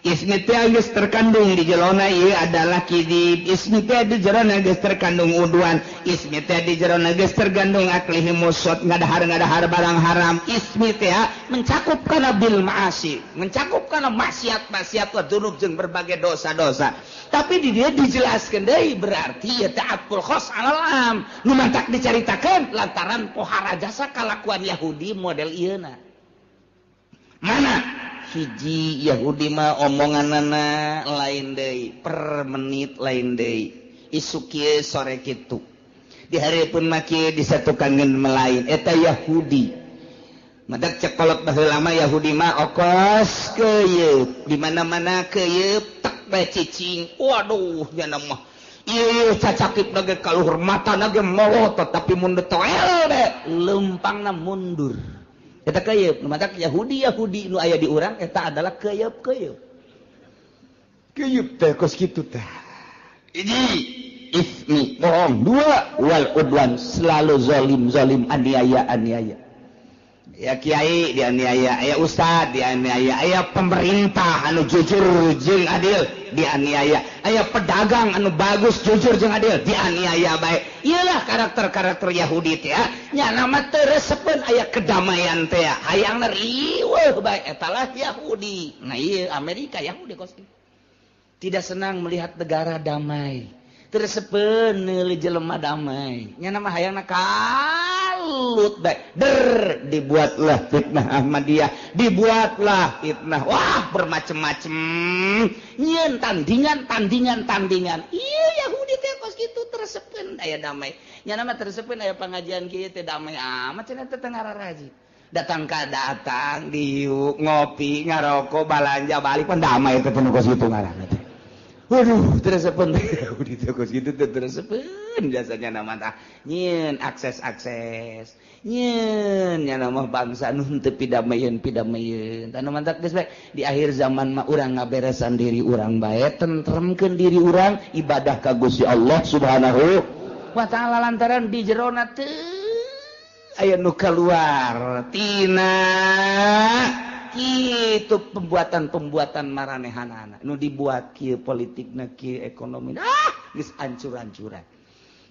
ismi teh geus terkandung di jelona ieu adalah kidib ismi teh di jerona geus terkandung udwan ismi teh di jerona geus terkandung aklihimus suhat ngadahar barang haram ismi teh mencakup kana bil ma'asi mencakup kana maksiat wa dzunub jeung berbagai dosa-dosa. Tapi di dia dijelaskan deui berarti ya ta'atul khos alam nu mantak dicaritakeun lantaran pohara jasa kalakuan Yahudi model ieuna. Mana hiji Yahudi mah omonganana lain deui per menit lain deui isu kieu sore kitu di hareupeun mah kieu disatukangeun melain eta Yahudi madak cek kolot baheula mah Yahudi mah okos keuyeub di mana-mana keuyeub bae cicing waduh nya mah ieu cacakipna ge kaluhur matana ge melotot tapi mun toel de leumpangna mundur eta keuyeub nu matak Yahudi nu aya di urang eta adalah keuyeub teh kos kitu teh hiji nih bohong. Dua, wal udwan, selalu zalim aniaya. Ya kiai dianiaya, aya ustad dianiaya, aya pemerintah anu jujur jeung adil dianiaya, aya pedagang anu bagus jujur jeung adil dianiaya bae. Iyalah karakter Yahudi teh nya nama teu resepeun aya kedamaian teh hayangna riweuh bae etalah Yahudi. Nah ieu Amerika Yahudi kos tidak senang melihat negara damai. Tersepen neuli jelema damai. Nya nama hayangna kalut bae. Dibuatlah fitnah Ahmadiyah, dibuatlah fitnah. Wah, bermacam-macam. Nyeun tandingan. Iya Yahudi teh kos kitu tersepen aya damai. Nya nama tersepen aya pangajian kieu teh damai amat cenah teh ngararaji. Datang diuk ngopi ngaroko balanja balik pan damai teh penuh kos kitu ngaranna teh. Waduh, tersepen Yahudi teh kos kitu teh tersepen jasanya nama tah nyeun akses nyeun nya nama bangsa nu teu pidamieun tanu mantap geus bae di akhir zaman mah urang ngaberesan diri urang bae tentremkeun diri urang ibadah ka Gusti Allah Subhanahu wa taala lantaran di jerona teu aya nu kaluar tina kitu pembuatan maranehanana nu dibuat kieu politikna kieu ekonomi geus ancur-ancuran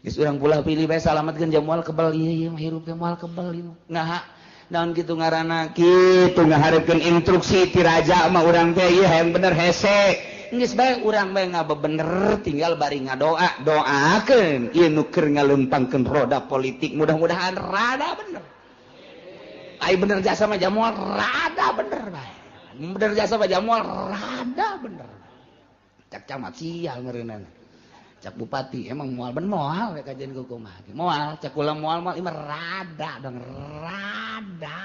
geus urang pula pilih bae salametkeun jamual kebal ieu hirup teh moal kebal ieu ngaha naon kitu ngaranna kitu ngahareupeun instruksi ti raja mah urang teh ieu hayang bener hese geus bae urang bae ngabebener tinggal bari ngadoa doakeun ieu nu keur ngaleumpangkeun roda politik mudah-mudahan rada bener. Ai bener jasa mah jamual rada bener bae. Bener jasa mah jamual rada bener. Cak camat sial ngeureunana. Cak bupati emang moal ben moal we kajian kumaha. Moal cak ulah moal imah rada dong rada.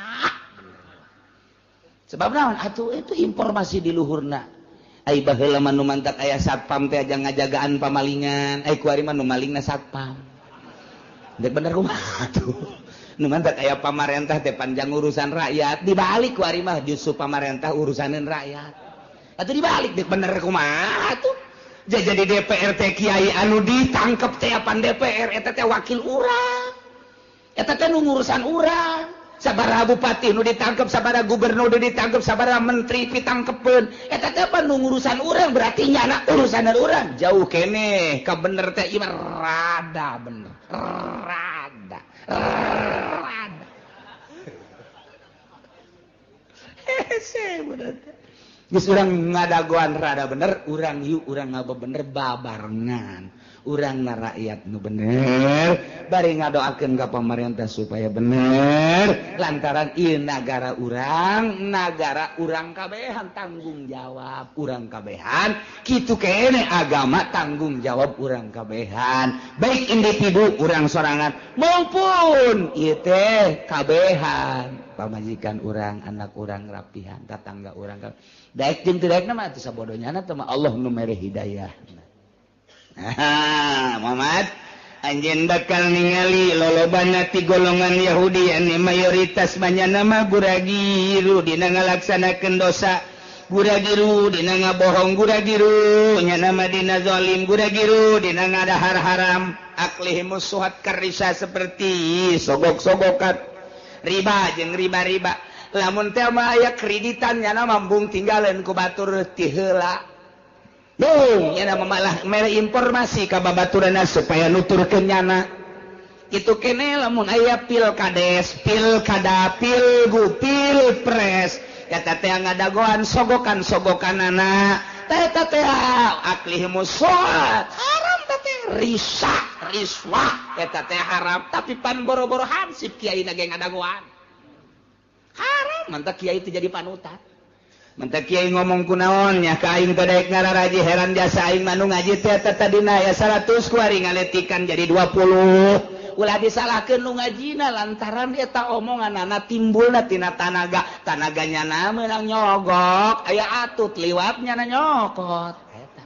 Sebab naon atuh itu informasi di luhurna. Ai baheula mah nu mantak aya satpam teh aja ngajagaan pamalingan. Ai kuari mah nu malingna satpam. Dek bener kumaha atuh. Nu mantak aya pamarentah teh panjang urusan rakyat dibalik ku ari mah justru pamarentah urusaneun rakyat atuh dibalik dek bener kumaha atuh jadi DPR teh kiai anu ditangkep teh pan DPR eta teh wakil urang eta teh nu ngurusan urang sabaraha bupati nu ditangkep sabaraha gubernur nu ditangkep sabaraha menteri pitangkepeun eta teh pan nu ngurusan urang berarti nyana urusan urang jauh keneh ka bener teh ieu rada bener rada hese bener geus urang ngadagoan rada bener urang ieu urang ngabebener babarengan urangna rakyat nu bener bari ngadoakeun ka pamarentah supaya bener lantaran ieu nagara urang kabehan tanggung jawab urang kabehan kitu kene agama tanggung jawab urang kabehan baik individu urang sorangan maupun ieu teh kabehan pamajikan urang anak urang rapihan tetangga urang daek jeung teu daekna mah teu sabodonyana teh mah Allah nu mere hidayah. Muhammad anjeun bakal ningali lolobana ti golongan Yahudi anu mayoritas manyana mah guragiru dina ngalaksanakeun dosa guragiru dina ngabohong guragiru nyana mah dina zalim guragiru dina ngadahar haram aklihimus suhat karisa seperti sogok-sogokan riba jeung riba-riba lamun teh mah aya kreditan nyana mambung tinggaleun ku batur ti heula Dong, ya malah mere informasi ka babaturanna supaya nuturkeun nyana. Itu kene lamun aya pilkades, pilkada, pilpres, eta teh ngadagoan sogokan-sogokanana. Eta teh aklihimus sholat, haram teh riswah, eta teh haram, tapi pan boro-boro hansip kiai na ge ngadagoan. Haram, mantap kiai teh jadi panutan. Mentak kiai ngomong kunaon nya ka aing teh daek ngararaji heran jasa aing manu ngaji teh tadina aya 100 ku ari ngaletikan jadi 20 ulah disalahkeun nu ngajina lantaran eta omonganna timbulna tina tanaganya na meunang nyogok aya atut liwatnya na nyokot eta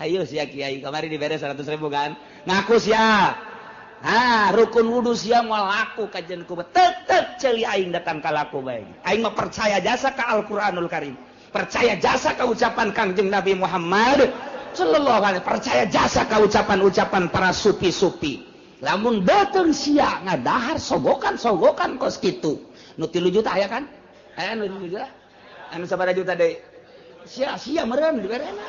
ayo sia kiai kamari dibere 100.000 kan ngaku sia rukun wudu sia moal laku kajen ku tetep ceuli aing datang ka laku bae aing mah percaya jasa ka Al-Qur'anul Karim percaya jasa ka ucapan Kangjeng Nabi Muhammad sallallahu alaihi percaya jasa ka ucapan-ucapan para supi-supi. Lamun dateng sia ngadahar sogokan kos kitu. Nu 3 juta aya kan? Aya nu 3 juta. Anu sabaraha juta deui? Sia meureun diberena.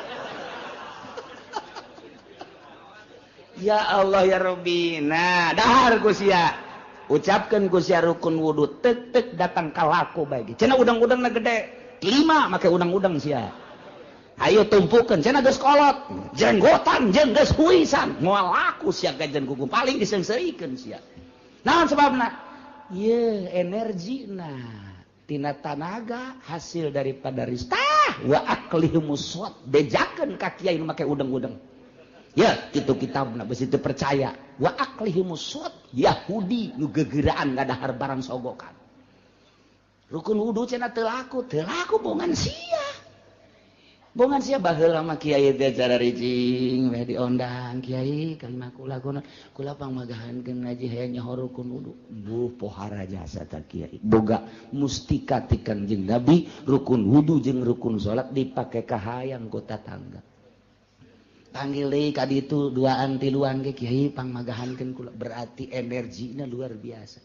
Ya Allah ya Rabbi. Nah, dahar ku sia. Ucapkeun ku sia rukun wudu tek datang ka laku bae. Cenah udang-udangna gede. 5 make udang-udang sia. Ayo tumpukeun cenah geus kolot. Jenggotan jeung geus huisan. Moal laku sia gajen kuku paling diseungseuikeun sia. Naon sababna? Ieu energina tina tanaga hasil daripada ristah wa aklihumus swat bejakeun ka kiai nu make udang-udang. Ya, itu kitabna besi teu percaya. Wa aklihumus swat Yahudi nu gegeuraan ngadahar barang sogokan. Rukun wudu cenah teu laku bongan sia. Bongan sia baheula mah kiai teh cara ricing we diondang kiai kalimah kula pangmagahankeun ngaji hayang nyaho rukun wudu. Pohara jasa ta kiai. Boga mustika ti Kanjeng Nabi rukun wudu jeung rukun salat dipake kahayang ku tatangga. Panggil deui ka ditu 2an 3an ge kiai pangmagahankeun kula berarti energina luar biasa.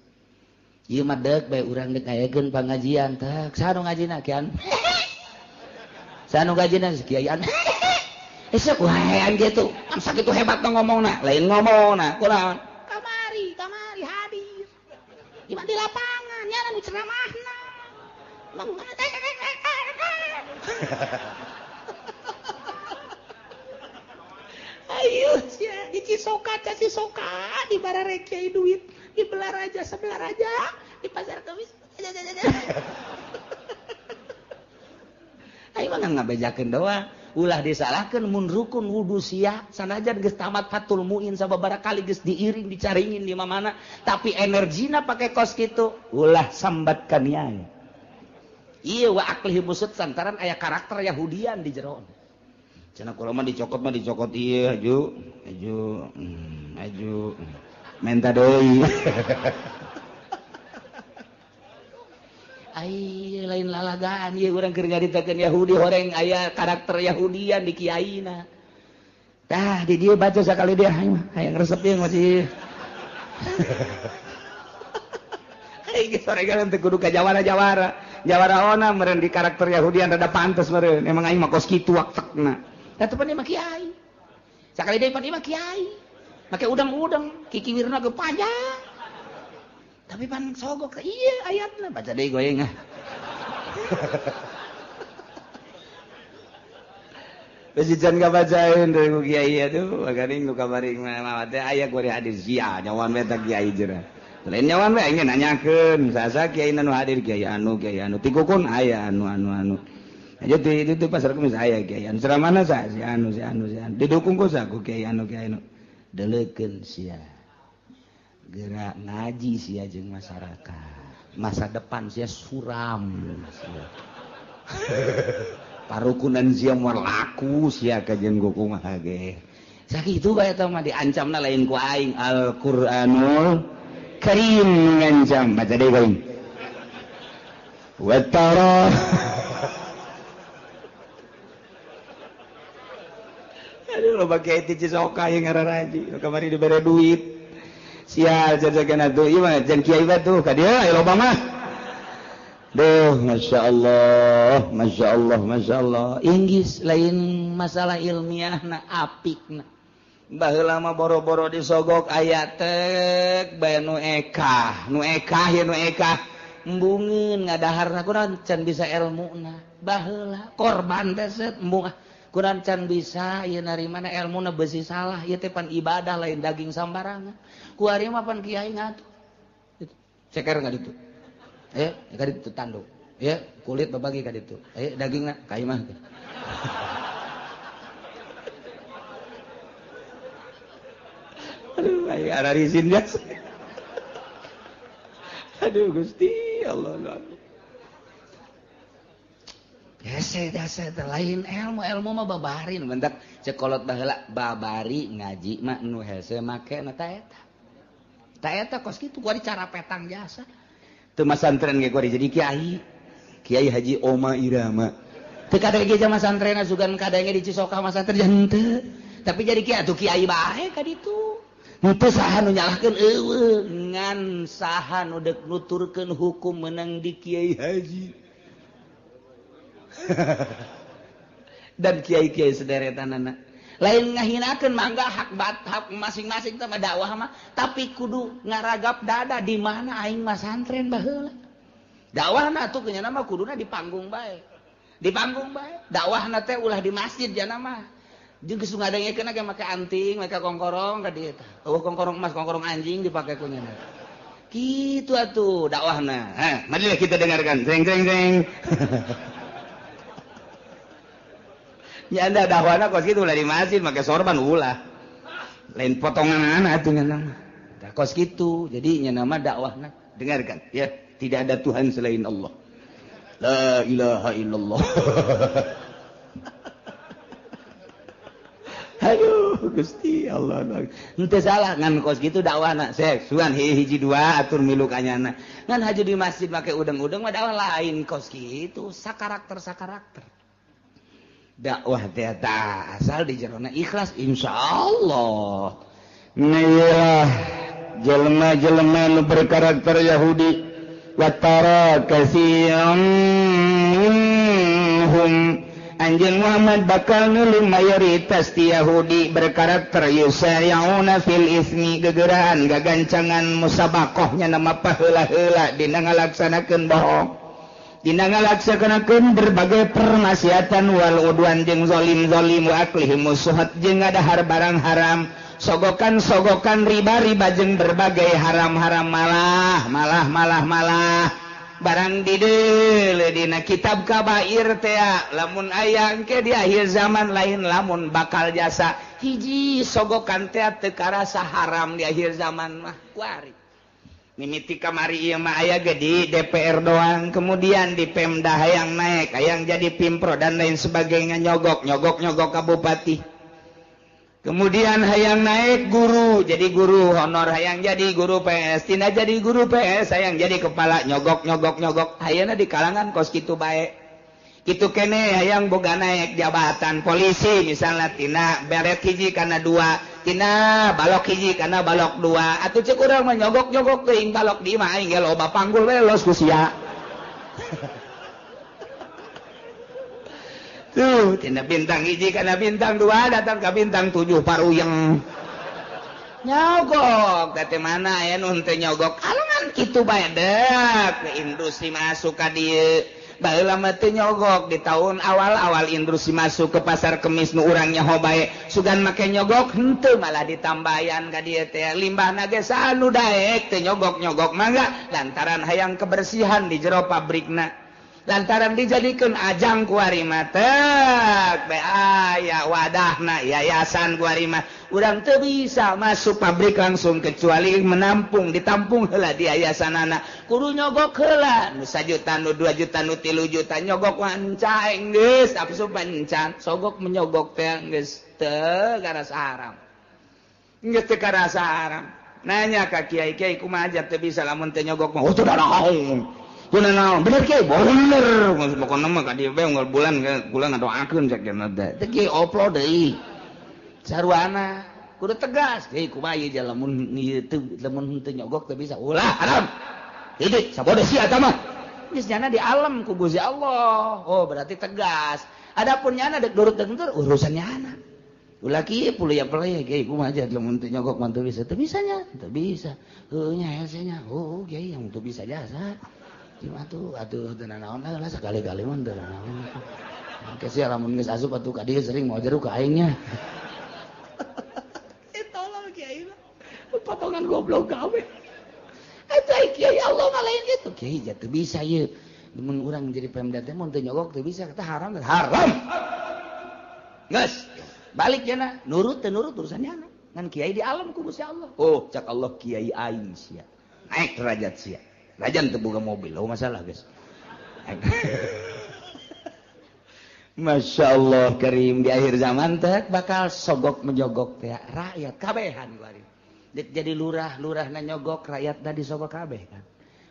Ieu mah deuk bae urang deuk ngayakeun pangajian teh. Saha nu ngajina kian? Sanu gajina kiaian. Esok waean gitu. Am sakitu hebatna ngomongna, lain ngomongna. Kunaon? Kamari hadir. Iman di lapangan, nya nu ceramahna. Ayo sia dicisoka di barare kiai duit, di belar aja di pasar Kamis. Ayo mah ngabejakeun doang. Ulah disalahkeun mun rukun wudu sia sanajan geus tamat fatul muin sababaraha kali geus diiring dicaringin di mana tapi energina pake kos kitu ulah sambatkan nyai. Ieu wa aklihi busut santaran aya karakter Yahudian di jero. Cenah kula mah dicokot ieu aju menta deui. Ai lain lalagaan ieu urang keur nyaritakeun Yahudi horeng aya karakter Yahudian di kiaina. Tah di dieu baca sakali dia hayang resep ieu masih. Ai geus horengan teu kudu ka jawara-jawara. Jawara ona meureun di karakter Yahudian rada pantes meureun. Emang aing mah kos kitu waktekna. Tah teu pan mah kiai. Sakali deui pan mah kiai. Make udang-udang kikiwirna ge panjang. Tapi pan sogok iya ayatna baca deui goyeng ah. Besican kabacaeun deui ku kiai atuh magaring nu kamari mah teh aya gori hadir sia nyawan we teh kiai jeuna. Lain nyawan we ingin nanyakeun saha kiai nu hadir kiai anu ti kukun aya anu. Aja itu pasar Kamis aya kiai anu ceramahna saha si anu. Didukung ku saha ku kiai anu. Deleukeun sia. Gerak ngaji sia jeung masyarakat. Masa depan sia suram sia. Parukunan sia moal laku sia ka jeung kumaha ge. Sakitu bae eta mah diancamna lain ku aing Al-Qur'anul Karim ngancam baca deui going. Wa tara Aduh lo bagi ti cisoka yang ngararaji kamari dibere duit. Sial jajakan atuh ieu mah jeung kiai batuh ka dieu aya loba mah. Duh masya Allah. Inggis lain masalah ilmiahna apikna. Baheula mah boro-boro disogok aya tek bae nu ekah embungeun ngadaharna kunaon can bisa ilmuna. Baheula korban teh set embung kunaon can bisa ieu narimana ilmuna beusi salah ieu teh pan ibadah lain daging sambarangan. Kuari mah pan kiai ngatuh. Ceker enggak ditu. Ka ditu tanduk. Kulit babagi ka ditu. Dagingna ka imah. Aduh, ada rizin dia. Aduh, Gusti Allah. Biasa lain ilmu mah babarin mentak cekolot baheula babari ngaji mah nu hese make na ta eta. Ta eta kos kitu kuari cara petang jasa. Teu masantren ge kuari jadi kiai Haji Oma Irama. teu kadenge jama santrena sugan kadenge di Cisoka mah santren henteu tapi jadi kiai atuh kiai bae ka ditu henteu saha nu nyalahkeun eueuh ngan saha nu deuk nuturkeun hukum meunang di kiai haji dan kiai-kiai sederetanana lain ngahinakeun mangga hak masing-masing teh mah dakwah mah tapi kudu ngaragap dada di mana aing mah santren baheula dakwahna atuh kenyana mah kuduna di panggung bae dakwahna teh ulah di masjid jana mah jeung geus ngadengekeun ge make anting make kongkorong ka dieu teh eueuh kongkorong emas kongkorong anjing dipake ku nyana kitu atuh dakwahna mari kita dengarkan jeng nya anda dakwahna kos kitu ulah di masjid make sorban ulah lain potongan atuh nyana mah da kos kitu jadi nya nama dakwahna dengarkan ya tidak ada Tuhan selain Allah la ilaha illallah aduh Gusti Allah henteu salah ngan kos kitu dakwahna sek sugan hiji dua atur milu kanyana ngan haji di masjid make udeng-udeng mah dakwah lain kos kitu sakarakter dakwah teh asal di jerona ikhlas insyaallah nah jelema-jelema nu berkarakter Yahudi wa tara katsiyam minhum anjeun Muhammad bakal nulung mayoritas ti Yahudi berkarakter yusayuna fil ismi gegeuraan gagancangan musabaqahnya nama paheula-heula dina ngalaksanakeun bohong dina ngalaksanakeun berbagai permaksiatan wal udwan jeung zalim wa aklihim musuhat jeung ngadahar barang haram sogokan riba jeung berbagai haram-haram malah barang dideul dina kitab kabair teh lamun aya engke di akhir zaman lain lamun bakal jasa hiji sogokan teh teu karasa haram di akhir zaman mah kuari mimiti kamari ieu mah aya ge di DPR doang kemudian di Pemda hayang naik hayang jadi Pimpro dan lain sebagainya nyogok ka bupati kemudian hayang naik guru jadi guru honor hayang jadi guru PS tina jadi guru PS hayang jadi kepala nyogok hayana di kalangan kos kitu bae kitu kene hayang boga naik jabatan polisi misalnya tina beret hiji kana dua tina balok hiji kana balok dua atuh ceuk urang mah nyogok teuing balok di mah aing ge loba panggul we los ku sia tuh tina bintang hiji kana bintang dua datang ke bintang 7 paruyeng nyogok teh mana aya nu henteu nyogok alangan kitu bae deuk ke industri masuk ka dieu baheula mah teu nyogok di tahun awal industri masuk ke pasar kemis nu urang nyaho bae sugan make nyogok henteu malah ditambayan ka dieu teh limbahna ge sanu daek teu nyogok mangga lantaran hayang kebersihan di jero pabrikna lantaran dijadikeun ajang ku ari mah teh aya wadahna yayasan ku ari mah urang teu bisa masuk pabrik langsung kecuali ditampung heula di yayasanana kudu nyogok heula nu 1 juta nu 2 juta nu 3 juta nyogok wancaing geus apsu pancan sogok menyogok teh geus teu karasa haram nanya ka kiai kumaha aja teu bisa lamun teu nyogok mah teu darahaeun kuna naon bener kiai bener pokona mah ka dieu bae unggal bulan ngadoakeun cek teh teh kiai upload deui sarwana kudu tegas kiai kumaha ieu lamun teu nyogok teu bisa ulah haram hidup sabode sia eta mah geus nyana di alam ku Gusti Allah oh berarti tegas adapun nyana dek durut deuteur urusan nyana ulah kieu puluh ya kiai kumaha aja lamun teu nyogok mah teu bisa teu bisa heuh nya hesenya oh kiai yang teu bisa jasa cuma tuh aduh tenan naon lah sekali-kali mah teu naon kesi lamun geus asup atuh ka dieu sering mau jeruk ka aingnya tolong kiai mah potongan goblok gawe eta kiai Allah mah lain kitu kiai teu bisa ieu mun urang jadi Pemda teh mun teu nyogok teu bisa eta haram geus balik cenah nurut teu nurut urusan nyana ngan kiai di alam ku Gusti Allah oh cak Allah kiai aing sia naik derajat sia rajan teu boga mobil oh masalah guys Masya Allah Karim di akhir zaman teh bakal sogok menyogok teh rakyat kabehan bari jadi lurah na nyogok rakyat da disogok kabeh kan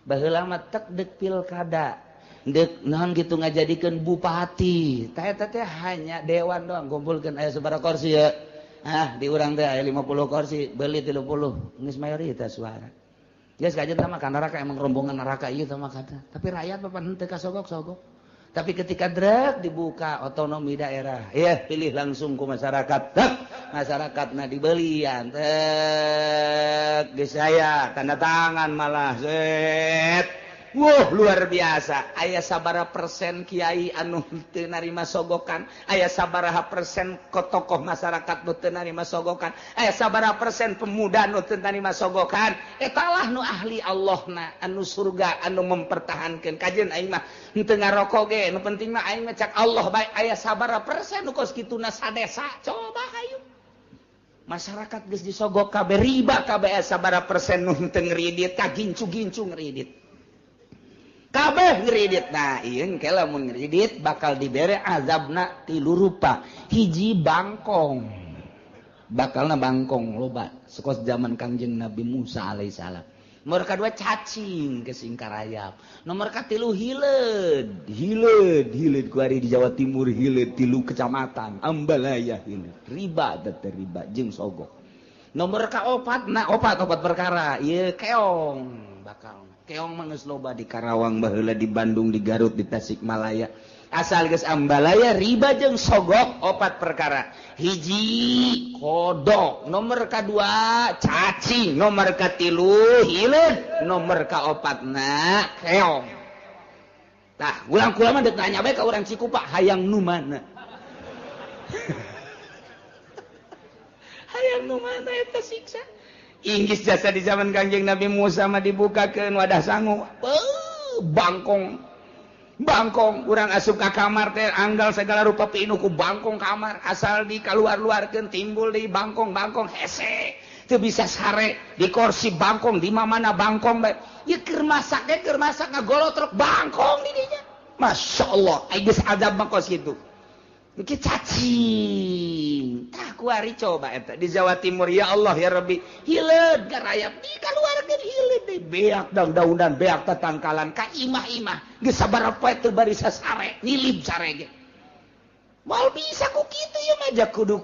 baheula mah tek deuk pilkada dek naon gitu ngajadikeun bupati teh hanya dewan doang kumpulkeun aya sabaraha kursi ya di urang teh aya 50 kursi beli 30 geus mayoritas suara geus kajen mah ka neraka emang rombongan neraka ieu teh mah kata tapi rakyat papan henteu kasogok-sogok tapi ketika drek dibuka otonomi daerah pilih langsung ku masyarakat masyarakatna dibelian geus aya tanda tangan malah set luar biasa aya sabaraha persen kiai anu teu narima sogokan aya sabaraha persen tokoh masyarakat nu teu narima sogokan aya sabaraha persen pemuda nu teu narima sogokan eta lah nu ahli Allahna anu surga anu mempertahankeun kajeun aing mah henteu ngarokok ge nu penting mah aing mah cak Allah bae aya sabaraha persen nu kos kituna sadesa coba hayu masyarakat geus disogok kabeh riba kabeh aya sabaraha persen nu teu ngridit kagincu-gincu ngridit kabeh ngridit nah ieu engke lamun ngridit bakal dibere azabna 3 rupa hiji bangkong bakalna bangkong loba sekos zaman Kangjeng Nabi Musa alaihissalam nomor kadua cacing ke singkarayap nomor katilu hileud ku ari di Jawa Timur hileud 3 kecamatan Ambalaya hileud riba teh riba jeung sogok nomor kaopat opat perkara ieu keong bakal keong mah geus loba di Karawang baheula di Bandung di Garut di Tasikmalaya asal geus Ambalaya riba jeung sogok 4 perkara hiji kodok nomor kadua cacing nomor katilu hileud nomor kaopatna keong tah ulang-ulang mah deuk nanya bae ka urang Cikupa hayang nu mana hayang nu mana eta siksa Inggris jasa di zaman Kangjeng Nabi Musa mah dibukakeun wadah sangu. Bangkong urang asup ka kamar teh anggal segala rupa piinu ku bangkong kamar asal di kaluar-luarkeun timbul di bangkong hese teu bisa sare di kursi bangkong di mana bangkong bae ieu keur masak ngagolotrok bangkong di dinya masyaallah ai geus azab mah kos kitu iki cacing tah kuari coba eta di Jawa Timur ya Allah ya Rabbi hileud garayap di kaluarkeun hileud deui beak daun-daunan beak tatangkalan ka imah-imah geus sabaraha poe teu bari sasare nyilip sare ge moal bisa ku kitu ya mah jak kudu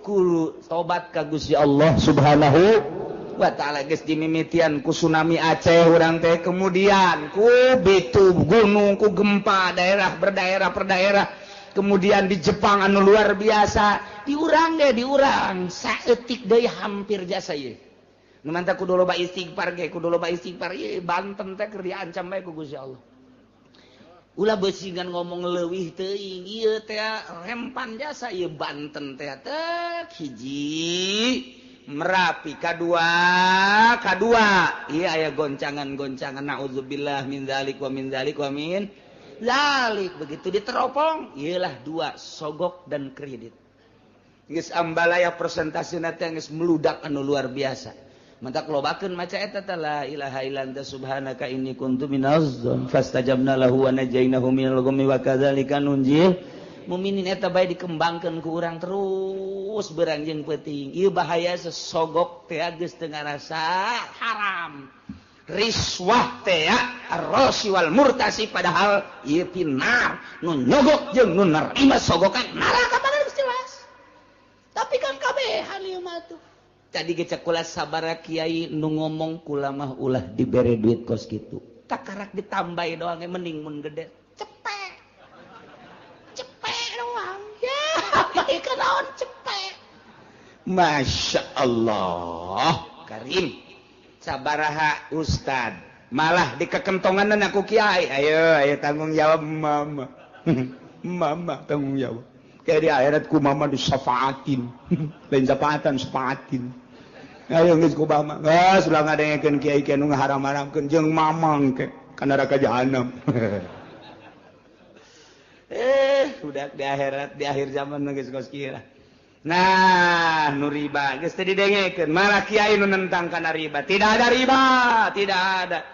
tobat ka Gusti Allah Subhanahu wa taala geus dimimitian ku tsunami Aceh urang teh kemudian ku bitu gunung ku gempa daerah berdaerah kemudian di Jepang anu luar biasa diurang saeutik deui hampir jasa ieu nu mantap kudu loba istighfar ieu Banten teh keur diancam bae ku Gusti Allah ulah beusingan ngomong leuwih teuing ieu teh rempan jasa ieu Banten teh hiji Merapi kadua ieu aya goncangan naudzubillah min dzalik wa min zalik begitu diteropong ialah 2 sogok dan kredit geus Ambalaya persentasina teh geus meludak anu luar biasa mantak lobakeun maca eta teh la ilaha illa anta subhanaka inni kuntu minaz zalimin fastajabna lahu wa najainahu minal ghammi wa kadzalika nunjil mukminin eta bae dikembangkeun ku urang terus beranjeun peuting ieu bahaya sesogok teh geus teu ngarasa haram riswah teh ar-rashi wal murtasi padahal ieu pinar nu nyogok jeung nu narima sogokan neraka padahal jelas tapi kan kabehan ieu mah tuh tadi ge cek kula sabaraha kiai nu ngomong kula mah ulah dibere duit kos kitu takarak ditambahi doang ge mending mun gede cepet doang ya ieu naon cepet Masya Allah Karim sabaraha ustad malah dikekentongan aku kiai ayo tanggung jawab mama tanggung jawab kayak di akhirat ku mama disafaatin lain safaatin ayo geus ku mama sudah ngadengekeun kiai kiai nu ngaharam-haramkeun jeung mamang ke ka neraka jahanam udah di akhirat di akhir zaman geus kos kieu nah nu riba geus teu didengekeun malah kiai nu nentang kana riba tidak ada riba tidak ada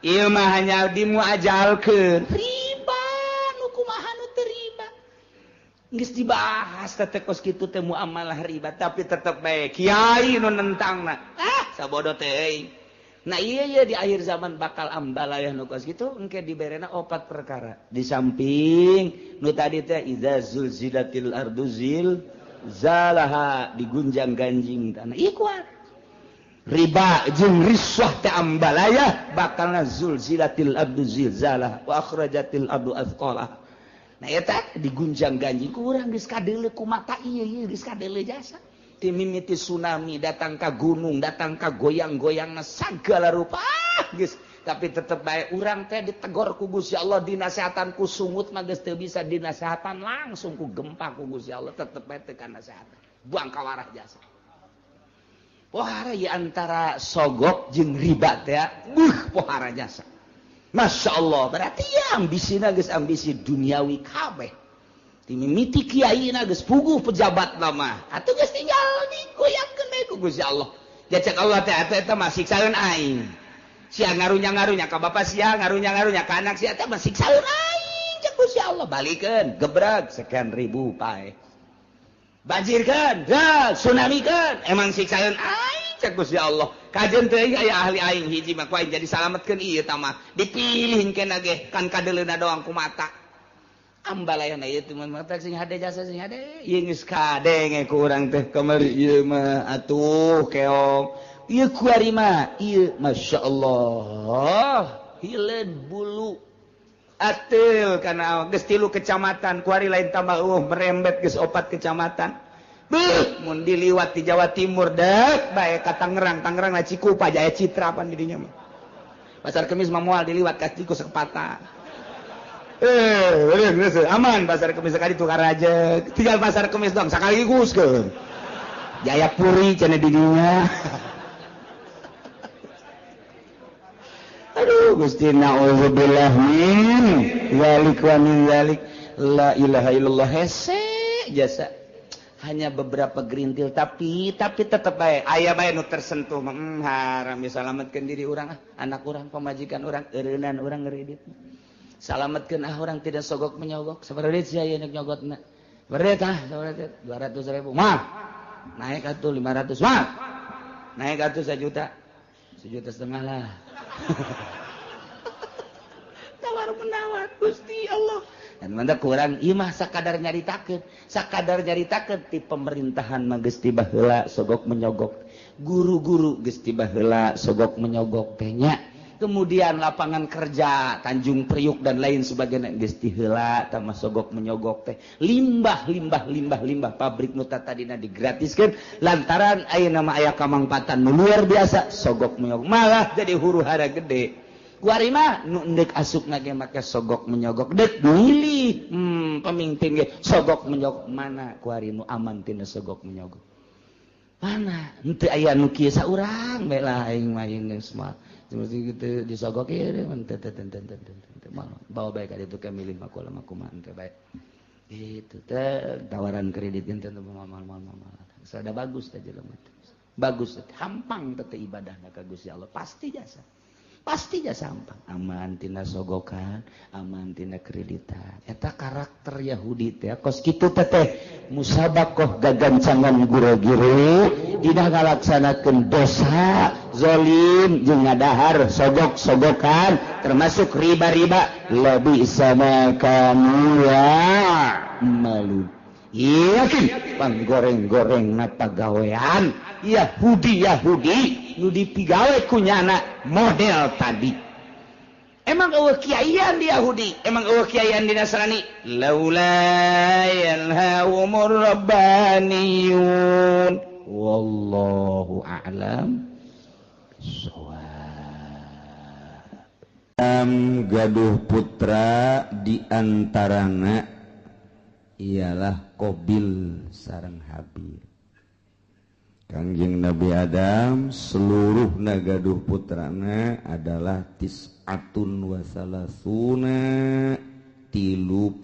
ieu mah hanya dimuajalkeun riba nu kumaha nu teu riba geus dibahas teh kos kitu teh muamalah riba tapi tetep bae kiai nu nentangna sabodo teh Nah iya di akhir zaman bakal ambalayah nu kos kitu engke diberena 4 perkara. Di samping nu tadi teh idza zulzilatil ardu zalaha digunjang ganjing tanah. Ieu kuat. Riba jeung riswah teh ambalayah bakalna zulzilatil ardu zilzalah wa akhrajatil ardu athqalah. Nah eta digunjang ganjing ku urang geus kadeuleu ku mata ieu geus kadeuleu jasa. Ti mimiti tsunami datang ka gunung, datang ka goyang-goyangna sagala rupa geus tapi tetep bae urang teh ditegor ku Gusti Allah dinasehatan ku sungut mah geus teu bisa dinasehatan langsung ku gempa ku Gusti Allah tetep bae teu kanasehatan. Buang kawarah jasa. Pohara ieu antara sogok jeung riba teh pohara jasa. Masya Allah berarti ya ambisina geus ambisi duniawi kabeh. Mimiti kiai na geus puguh pejabat nama atuh geus tinggal digoyangkeun bae ku Gusti Allah. Ya cek Allah teh eta mah siksaeun aing. Sia ngarunya-ngarunya ka bapa sia, ngarunya-ngarunya ka anak sia teh mah siksaeun aing cek Gusti Allah. Balikeun gebrek sekian ribu pae. Banjirkeun, tsunamikeun emang siksaeun aing cek Gusti Allah. Kajeun teh aya ahli aing hiji mah ku aing jadi salametkeun ieu tah mah. Dipilih engke ge kan kadeleuna doang ku mata. Ambalayana ieu teh mata sing hade jasa sing hade ieu geus kadenge ku urang teh kamari ieu mah atuh keong ieu kuari mah ieu masyaallah hileud bulu ateul kana geus 3 kecamatan kuari lain tambah merembet geus 4 kecamatan beuh mun diliwat di Jawa Timur dek bae ka Tangerang na Cikupa Jaya Citra pan di dinya mah Pasar Kemis mah moal diliwat ka Ciku sekepata. Aman Pasar Kemis sekali tukar aja tinggal Pasar Kemis dong sekaligus ke Jayapuri cenah didinya. Aduh Gusti naudzubillah min zalik wa min zalik la ilaha illallah hese jasa hanya beberapa gerintil tapi tetep bae aya bae nu tersentuh haram disalametkeun diri urang anak urang pamajikan urang eureunan urang ngeureudit. Salametkeun orang tidak sogok menyogok. Sabareurit sia ieu nek nyogotna. Beureut 200.000. Mah. Naik atuh 500. Mah. Naik atuh 1 juta. 1,5 juta lah. Tawar menawar Gusti Allah. Dan mantap kurang ieu mah sakadar nyaritakeun. Sakadar nyaritakeun ti pemerintahan mah geus tiba heula sogok menyogok. Guru-guru geus tiba heula sogok menyogok teh nya. Kemudian lapangan kerja Tanjung Priuk dan lain sebagainya geus tiheula tah sogok menyogok teh limbah pabrik nu tadina digratiskeun lantaran ayeuna mah aya kamangpatan nu luar biasa sogok menyogok malah jadi huru-hara gede kuari mah nu endek asupna ge make sogok menyogok dek milih pemimpin ge sogok menyogok mana kuari nu aman tina sogok menyogok mana henteu aya nu kieu saurang bae lah aing mah geus mah seperti gitu disogok ieu bawa baik ka ditu ke milih makulah makumaha teh baik itu teh tawaran kredit teh mal sada bagus teh jelema teh bagus teh hampang teh ibadahna ka Gusti Allah pasti jasa hampang aman tina sogokan aman tina kreditan eta karakter Yahudi teh kos kitu teh musabaqah gagancangan guru-guru dina ngalaksanakeun dosa zalim jeung ngadahar sogok-sogokan termasuk riba-riba labi sama kanu malu yakin panggoreng-goreng na pagawean Yahudi nu dipigawe ku nyana model tadi emang eueuh kiaian di Yahudi emang eueuh kiaian di Nasrani laula yanhaumur rabbaniyun wallahu a'lam gaduh putra di antarana ialah Qabil sareng Habil. Kangjeng Nabi Adam seluruh gaduh putrana adalah tis'atun wa salasuna 39.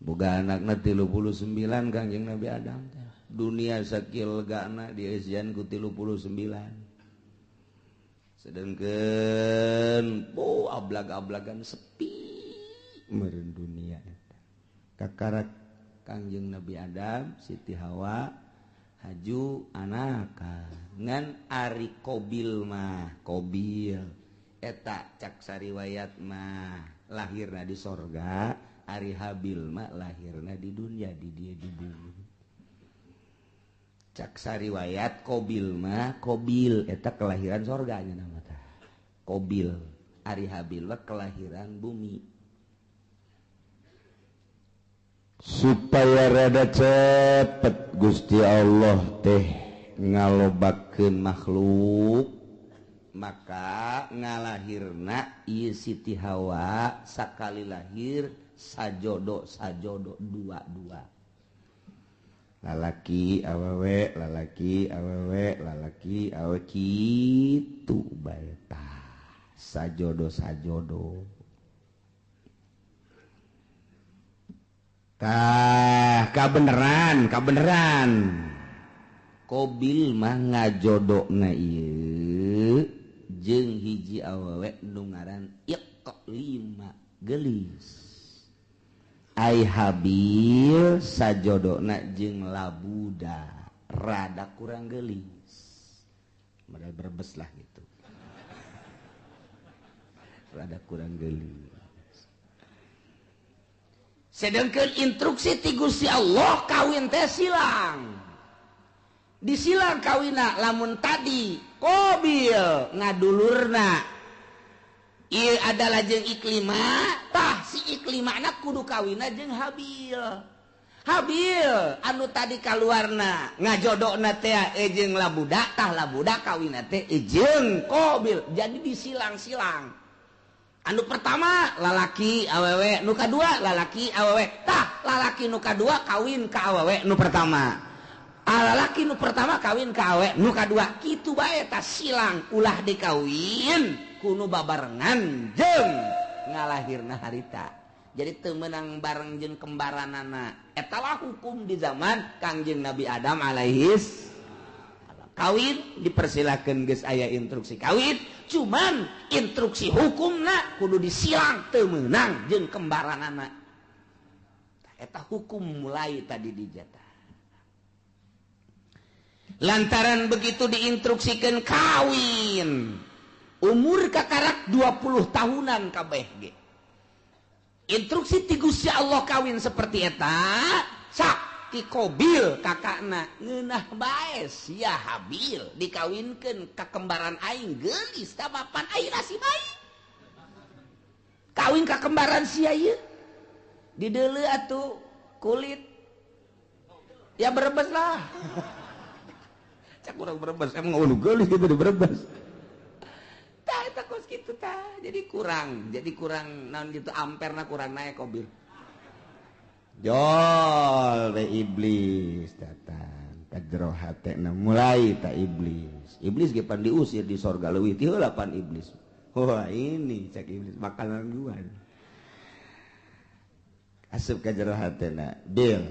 Boga anakna 39 Kangjeng Nabi Adam. Dunia sakil legana dieusian ku 39. Sedengkeun ablag-ablagan sepi meureun dunia kakarak Kangjeng Nabi Adam Siti Hawa haju anak ngan ari Qabil mah Qabil eta cak sariwayat mah lahirna di sorga, ari Habil mah lahirna di dunia di dia di bumi. Cak sariwayat Qabil mah Qabil eta kelahiran sorganya nama tah Qabil, ari Habil mah kelahiran bumi. Supaya rada cepet Gusti Allah teh ngalobakeun makhluk, maka ngalahirna ieu Siti Hawa sakali lahir sajodo dua-dua. Lalaki awewe lalaki awewe lalaki awewe kitu bae tah sajodo. Kabeneran Qabil mah ngajodokna ieu jeung hiji awewe nu ngaran Iqlima gelis. Ai Habil sajodona jeung Labuda rada kurang gelis. Modal berbes lah gitu. Rada kurang gelis. Sedangkan instruksi ti Gusti Allah kawin teh silang. Disilang kawina lamun tadi Qabil ngadulurna ieu adalah jeung Iklimah, tah si Iklimahna kudu kawina jeung Habil. Habil anu tadi kaluarna ngajodona teh jeung Labuda, tah Labuda kawina teh jeung Qabil. Jadi disilang-silang. Anu pertama lalaki awewe, nu kadua lalaki awewe. Tah lalaki nu kadua kawin ka awewe nu pertama. Lalaki nu pertama kawin ka awewe nu kadua. Kitu bae tah silang ulah dikawin kuno babarengan jeung ngalahirna harita. Jadi teu meunang bareng jeung kembaranana. Eta lah hukum di zaman Kangjeng Nabi Adam alaihis kawin dipersilakan geus aya instruksi kawin, cuman instruksi hukumna kudu disilang teu meunang jeung kembaranana. Eta hukum mulai tadi dijatah. Lantaran begitu diinstruksikan kawin, umur kakarak 20 tahunan kabeh ge. Instruksi ti Gusti Allah kawin seperti eta, sak ti Qabil kakakna ngeunah bae sia Habil dikawinkeun ka kembaran aing geulis ta bapan aing nasi bae. Kawin ka kembaran sia ieu dideuleu atuh kulit. Ya berebes lah. Cak urang berebes emang anu geulis kitu berebes. Tah eta kos kitu tah. Jadi kurang naon gitu amperna kurang naik Qabil. Jol be iblis datang ka jero hatena mulai ta iblis ge pan diusir di sorga leuwih ti heula pan iblis. Wah ini cak iblis bakal nangguan asup ka jero hatena bil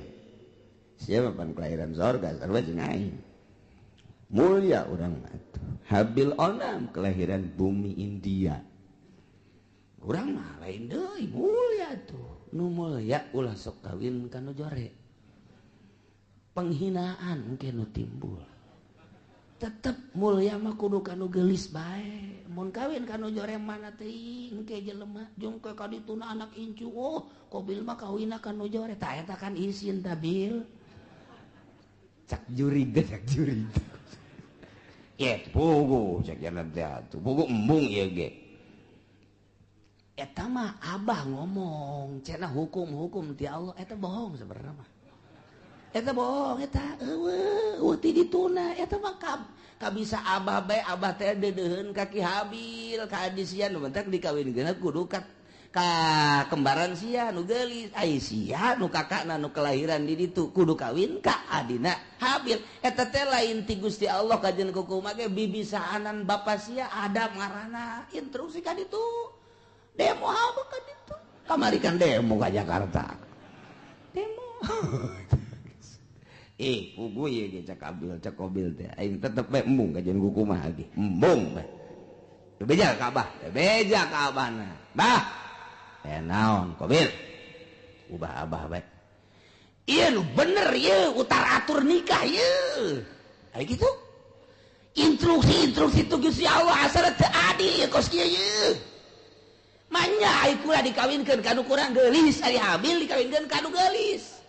siapa pan kelahiran sorga sarua jeung aing mulia urang atuh. Habil onam kelahiran bumi India urang mah lain deui mulia tuh. Nu mulia ulah sok kawin kanu jore. Penghinaan engke nu timbul. Tetep mulia mah kudu kanu geulis bae. Mun kawin kanu jore mana teuing engke jelema jungke ka dituna anak incu. Oh, Qabil mah kawinna kanu jore. Tah eta kan isin ta Bil. Cak juri. Ye pugu cak jalan teh atuh. Pugu embung ieu ge. Eta mah abah ngomong cenah hukum ti Allah eta bohong sebenarnya mah. Eta bohong eta eueuh ti dituna eta mah kabisa abah bae abah teh deudeuheun ka Ki Habil ka adisian nu mentek dikawinkeun kudu ka kembaran sia nu geulis ai sia nu kakakna nu kelahiran di ditu kudu kawin ka adina Habil. Eta teh lain ti Gusti Allah kajeun kumaha ge bibisaanan bapa sia Adam ngaranna instruksi ka ditu. Demo apa kan itu? Kamari kan demo ke Jakarta. Demo. Pugu ye ge cak Qabil teh. Aing tetep bae embung kajian ku kumaha ge. Embung bae. Beja ka abahna. Bah. Naon Qabil? Ubah abah bae. Ieu nu bener ieu utar atur nikah ieu. Ari kitu. instruksi itu Gusti Allah asal teu adil ya kos kieu ye manya ai kula dikawinkeun kanu kurang geulis ari Habil dikawinkeun kanu geulis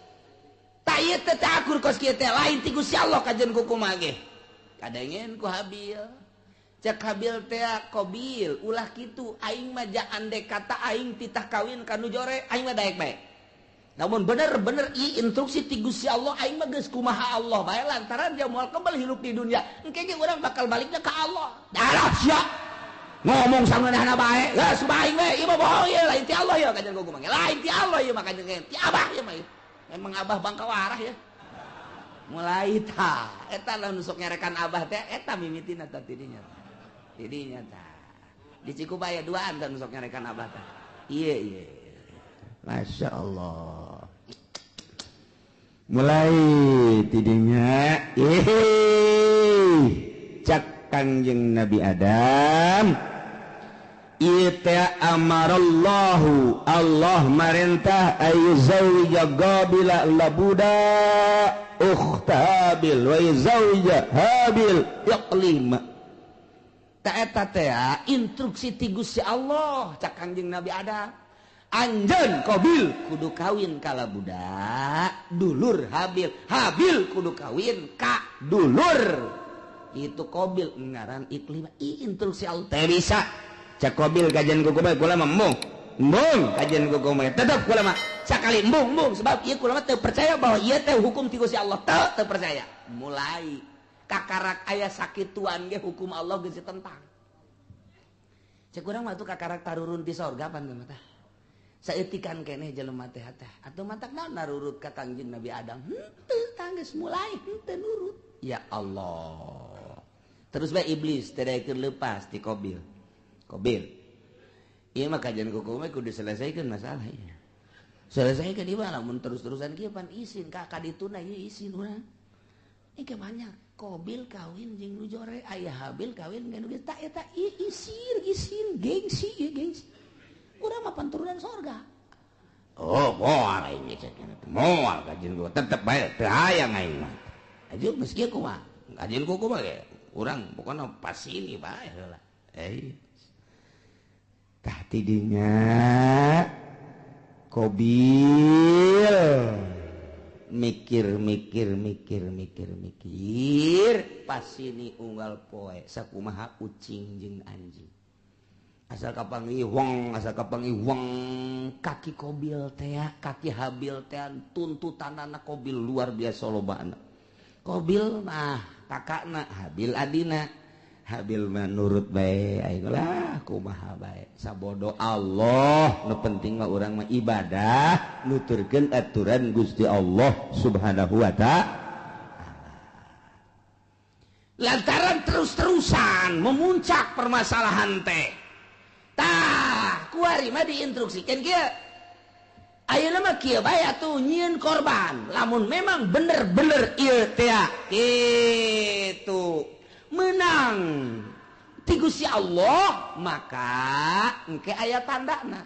ta ieu teh akur kos kieu teh lain ti Gusti Allah kajen ku kumaha ge kadengen ku Habil cek Habil teh Qabil ulah kitu aing mah ja andai kata aing titah kawin kanu jore aing mah daek bae namun bener-bener instruksi ti Gusti Allah aing mah geus kumaha Allah bae lantaran dia moal kembali hidup di dunia engke ge urang bakal baliknya ka Allah darah sia ngomong sangeunahna bae geus bae we ieu mah bohong ye lain ti Allah ya kajen gua mah lain ti Allah ya mah kajen ti Abah ya mah memang Abah bangka warah ya mulai ta eta lamun sok ngerekan Abah teh eta mimitina teh tidinya ta di Cikubaya duaan kan sok ngerekan Abah teh ieu Masya Allah mulai tidinya cak Kangjeng Nabi Adam ita amarallahu Allah marintah ayuzawija Qabila labuda ukhtabil wa yuzawija Habil yaqlima ta eta teh instruksi ti Gusti Allah cak Kangjeng Nabi Adam anjeun Qabil kudu kawin kala budak dulur Habil kudu kawin ka dulur itu Qabil ngaran iklim instruksi Allah teh bisa cak Qabil kajian ku kumaha kula mah embung kajian ku kumaha tetep kula mah sakali embung sebab ieu kula mah teu percaya bahwa ieu teh hukum ti Gusti Allah teu percaya mulai kakarak aya sakituan ge hukum Allah geus ditentang cek urang mah tuh kakarak tarurun di sorga pan mah tah saeutikan keneh jelema teh atuh matak naon narurut ka Kangjeng Nabi Adam henteu tanggeus mulai henteu nurut ya Allah terus bae iblis teh daekeun leupas ti Qabil ieu mah kajian kuku mah kudu selesaikeun masalah ieu selesaikeun ieu mah lamun terus-terusan kieu pan isin ka kadituna ieu isin urang engke banyak Qabil kawin jeung nu jore aya Habil kawin jeung nu ta eta isin gengsi urang mah panturunan sorga oh moal aing moal kajian gua tetep bae teu hayang aing mah aja geus kieu kumaha kajian gua kumaha ge urang pokona pas ini bae heula tah tidinya Qabil mikir pas ini unggal poe sakumaha ucing jeung anjing asal kapangiwang kaki Qabil teh kaki Habil teh tuntutanana Qabil luar biasa lobana Qabil mah kakakna Habil adina Habil mah nurut bae aing lah kumaha bae sabodo Allah nu penting mah urang mah ibadah nuturkeun aturan Gusti Allah Subhanahu wa ta'ala lantaran terus-terusan memuncak permasalahan teh tah kuari mah diinstruksikan kieu ayeuna mah kieu bae atuh nyieun korban lamun memang bener-bener ieu teh kitu menang ti Gusti Allah maka engke aya tandana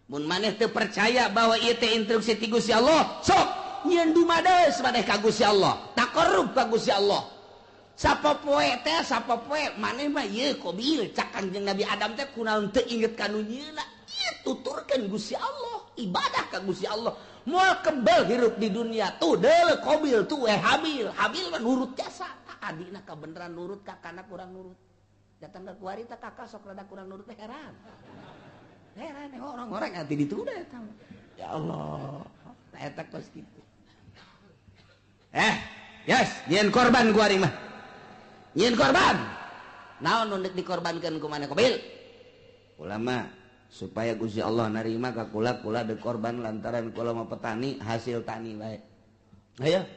mun maneh teu percaya bahwa ieu teh instruksi ti Gusti Allah sok nyieun dumadeus maneh ka Gusti Allah taqarrub ka Gusti Allah sapopoe maneh mah ieu Qabil cak Kangjeng Nabi Adam teh kunaon teu inget kanu nyieuna ieu tuturkeun Gusti Allah ibadah ka Gusti Allah moal kembal hirup di dunia tuh deuleu Qabil tuh Habil mah nurut jasa adina kabeneran nurut kakana kurang nurut datang ke kuari teh kakak sok rada kurang nurut teh heran orang-orang ati dituda eta ya Allah eta kos kitu yes nyieun korban kuari mah nyieun korban naon nu dikorbankeun ku maneh Qabil ulama supaya Gusti Allah narima ka kula berkorban lantaran kula mah petani hasil tani bae ayo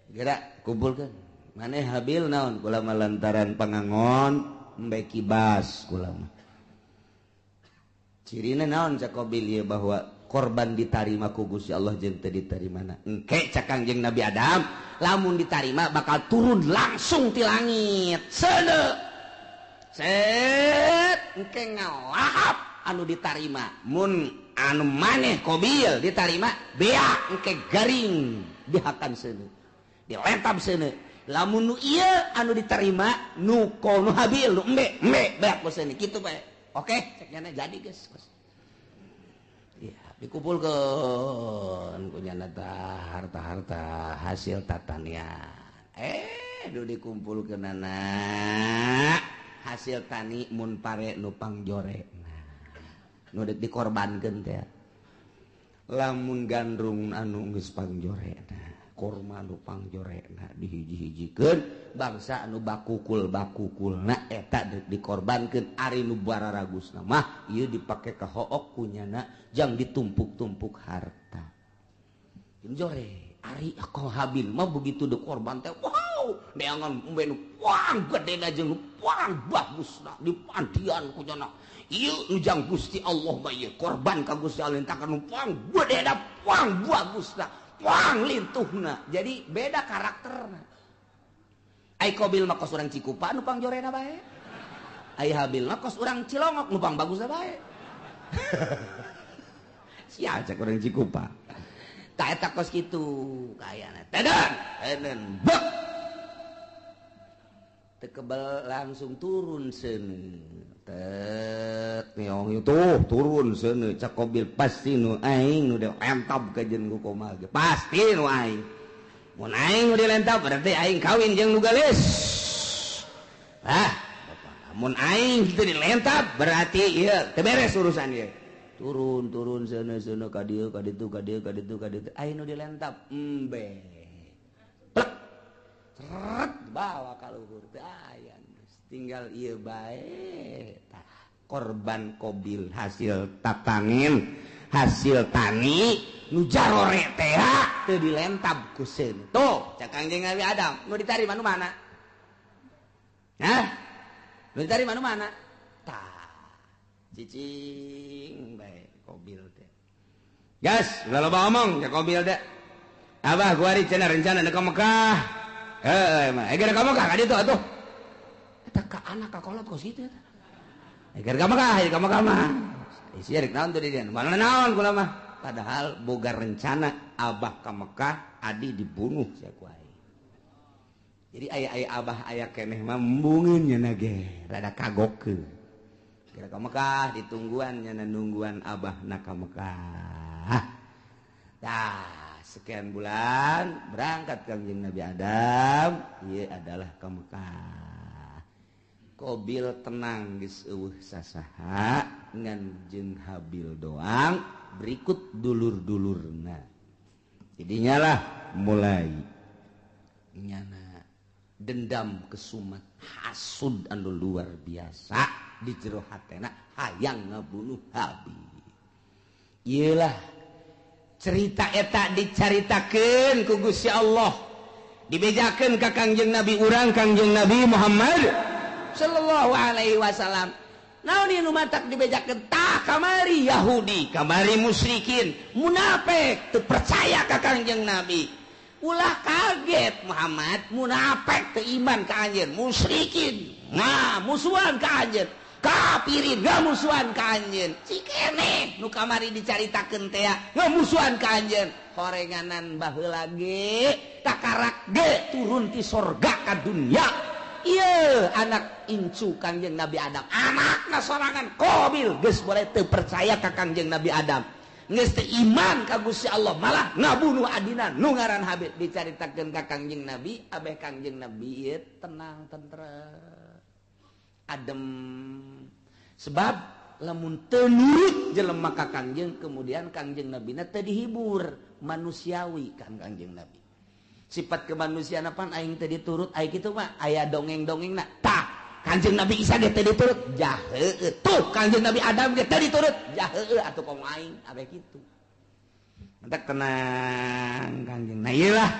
geura kumpulkeun maneh Habil naon kula mah lantaran pangangon embe kibas kula mah cirina naon cak Qabil ieu bahwa korban ditarima ku Gusti Allah jeung teu ditarimana engke cak Kangjeng Nabi Adam lamun ditarima bakal turun langsung ti langit seuneu set engke ngalahap anu ditarima mun anu maneh Qabil ditarima beak engke garing dihakan seuneu dilentab seuneu lamun nu ieu anu diterima nu kono habil nu embe beak bos ini kitu bae oke cek nyana jadi geus ya dikumpulkeun ku nyana harta-harta hasil tatanian nu dikumpulkeun anak hasil tani mun pare nu pangjore nu dikorbankeun teh lamun gandrung anu geus pangjorena kurma anu pangjorena dihiji-hijikeun bangsa anu bakukulna eta dikorbankeun ari nu bararagusna mah ieu dipake ka hook kunyana jang ditumpuk-tumpuk harta njore ari ako habil mah begitu dikorban teh wow neangan umbe nu puang gedena jeung nu puang bagusna dipandian kunyana ieu nu jang Gusti Allah mah ieu korban ka Gusti Allah entakan nu puang gedena puang bagusna puang lintuhna jadi beda karakterna ai Qabil mah kos urang Cikupa nu pangjorena bae ai Habil mah kos urang Cilongok nu pang bagusna bae sia cek urang Cikupa tah eta kos kitu kayana tedan bek teu kebal langsung turun seuneu tet neong itu turun seuneu cak Qabil pasti nu aing nu dilentab ka jeung ku komal ge pasti nu aing mun aing nu dilentab berarti aing kawin jeung nu gelis mun aing kitu dilentab berarti ieu teu beres urusan ieu turun seuneu ka dieu ka ditu aing nu dilentab embe plek ceret bawa ka luhur teh aya tinggal ieu bae korban Qabil hasil tatanin hasil tani nu jarore teh teu dilentab ku seuneu tuh cak Kangjeng Nabi Adam nu ditarima nu mana nu ditarima nu mana tah cicing bae Qabil teh gas ulah loba omong cak Qabil teh abah kuari cenah rencana ka Mekah mah eger ka Mekah ka ditu atuh eta ka anak ka kolot kos kitu eta eger ka Mekah mah isi rek naon tuh di dieu mana naon kula mah padahal boga rencana abah ka Mekah adi dibunuh sia ku aing jadi aya abah aya keneh mah embungeun nya ge rada kagokeun geura ka Mekah ditungguan nya nungguan abah na ka Mekah tah sekian bulan berangkat Kangjeng Nabi Adam ieu adalah ka Mekah Qabil tenang geus eueuh sasaha ngan jeung Habil doang berikut dulur-dulurna jadinya lah mulai nyana dendam kesumat hasud anu luar biasa di jero hatena hayang ngabunuh Habil ieu lah cerita eta dicaritakeun ku Gusti Allah dibejakeun ka Kangjeng Nabi urang Kangjeng Nabi Muhammad sallallahu alaihi wasallam naon ieu nu matak dibejakeun tah kamari Yahudi kamari musyrikin munafik teu percaya ka Kangjeng Nabi ulah kaget Muhammad munafik teu iman ka anjeun musyrikin musuhan ka anjeun kapirin ngamusuhan ka anjeun cikene nu kamari dicaritakeun teh ngamusuhan ka anjeun horenganan baheula ge takarak ge turun ti sorga ka dunya ieu anak incu Kangjeng Nabi Adam anakna sorangan Qabil geus boleh teu percaya ka Kangjeng Nabi Adam geus teu iman ka Gusti Allah malah ngabunuh adina nu ngaran Habil dicaritakeun ka Kangjeng Nabi abeh Kangjeng Nabi ieu tenang tentrem adem sebab lamun teu nurut jelema ka Kangjeng kemudian Kangjeng Nabi na teu dihibur manusiawi kan Kangjeng Nabi sifat kemanusiaan apaan aing teu diturut aing kitu mah aya dongeng-dongengna tah Kangjeng Nabi Isa ge teu diturut jah heueuh tuh Kangjeng Nabi Adam ge teu diturut jah heueuh atuh komo aing abeh kitu entek tenang Kangjeng nah ieu lah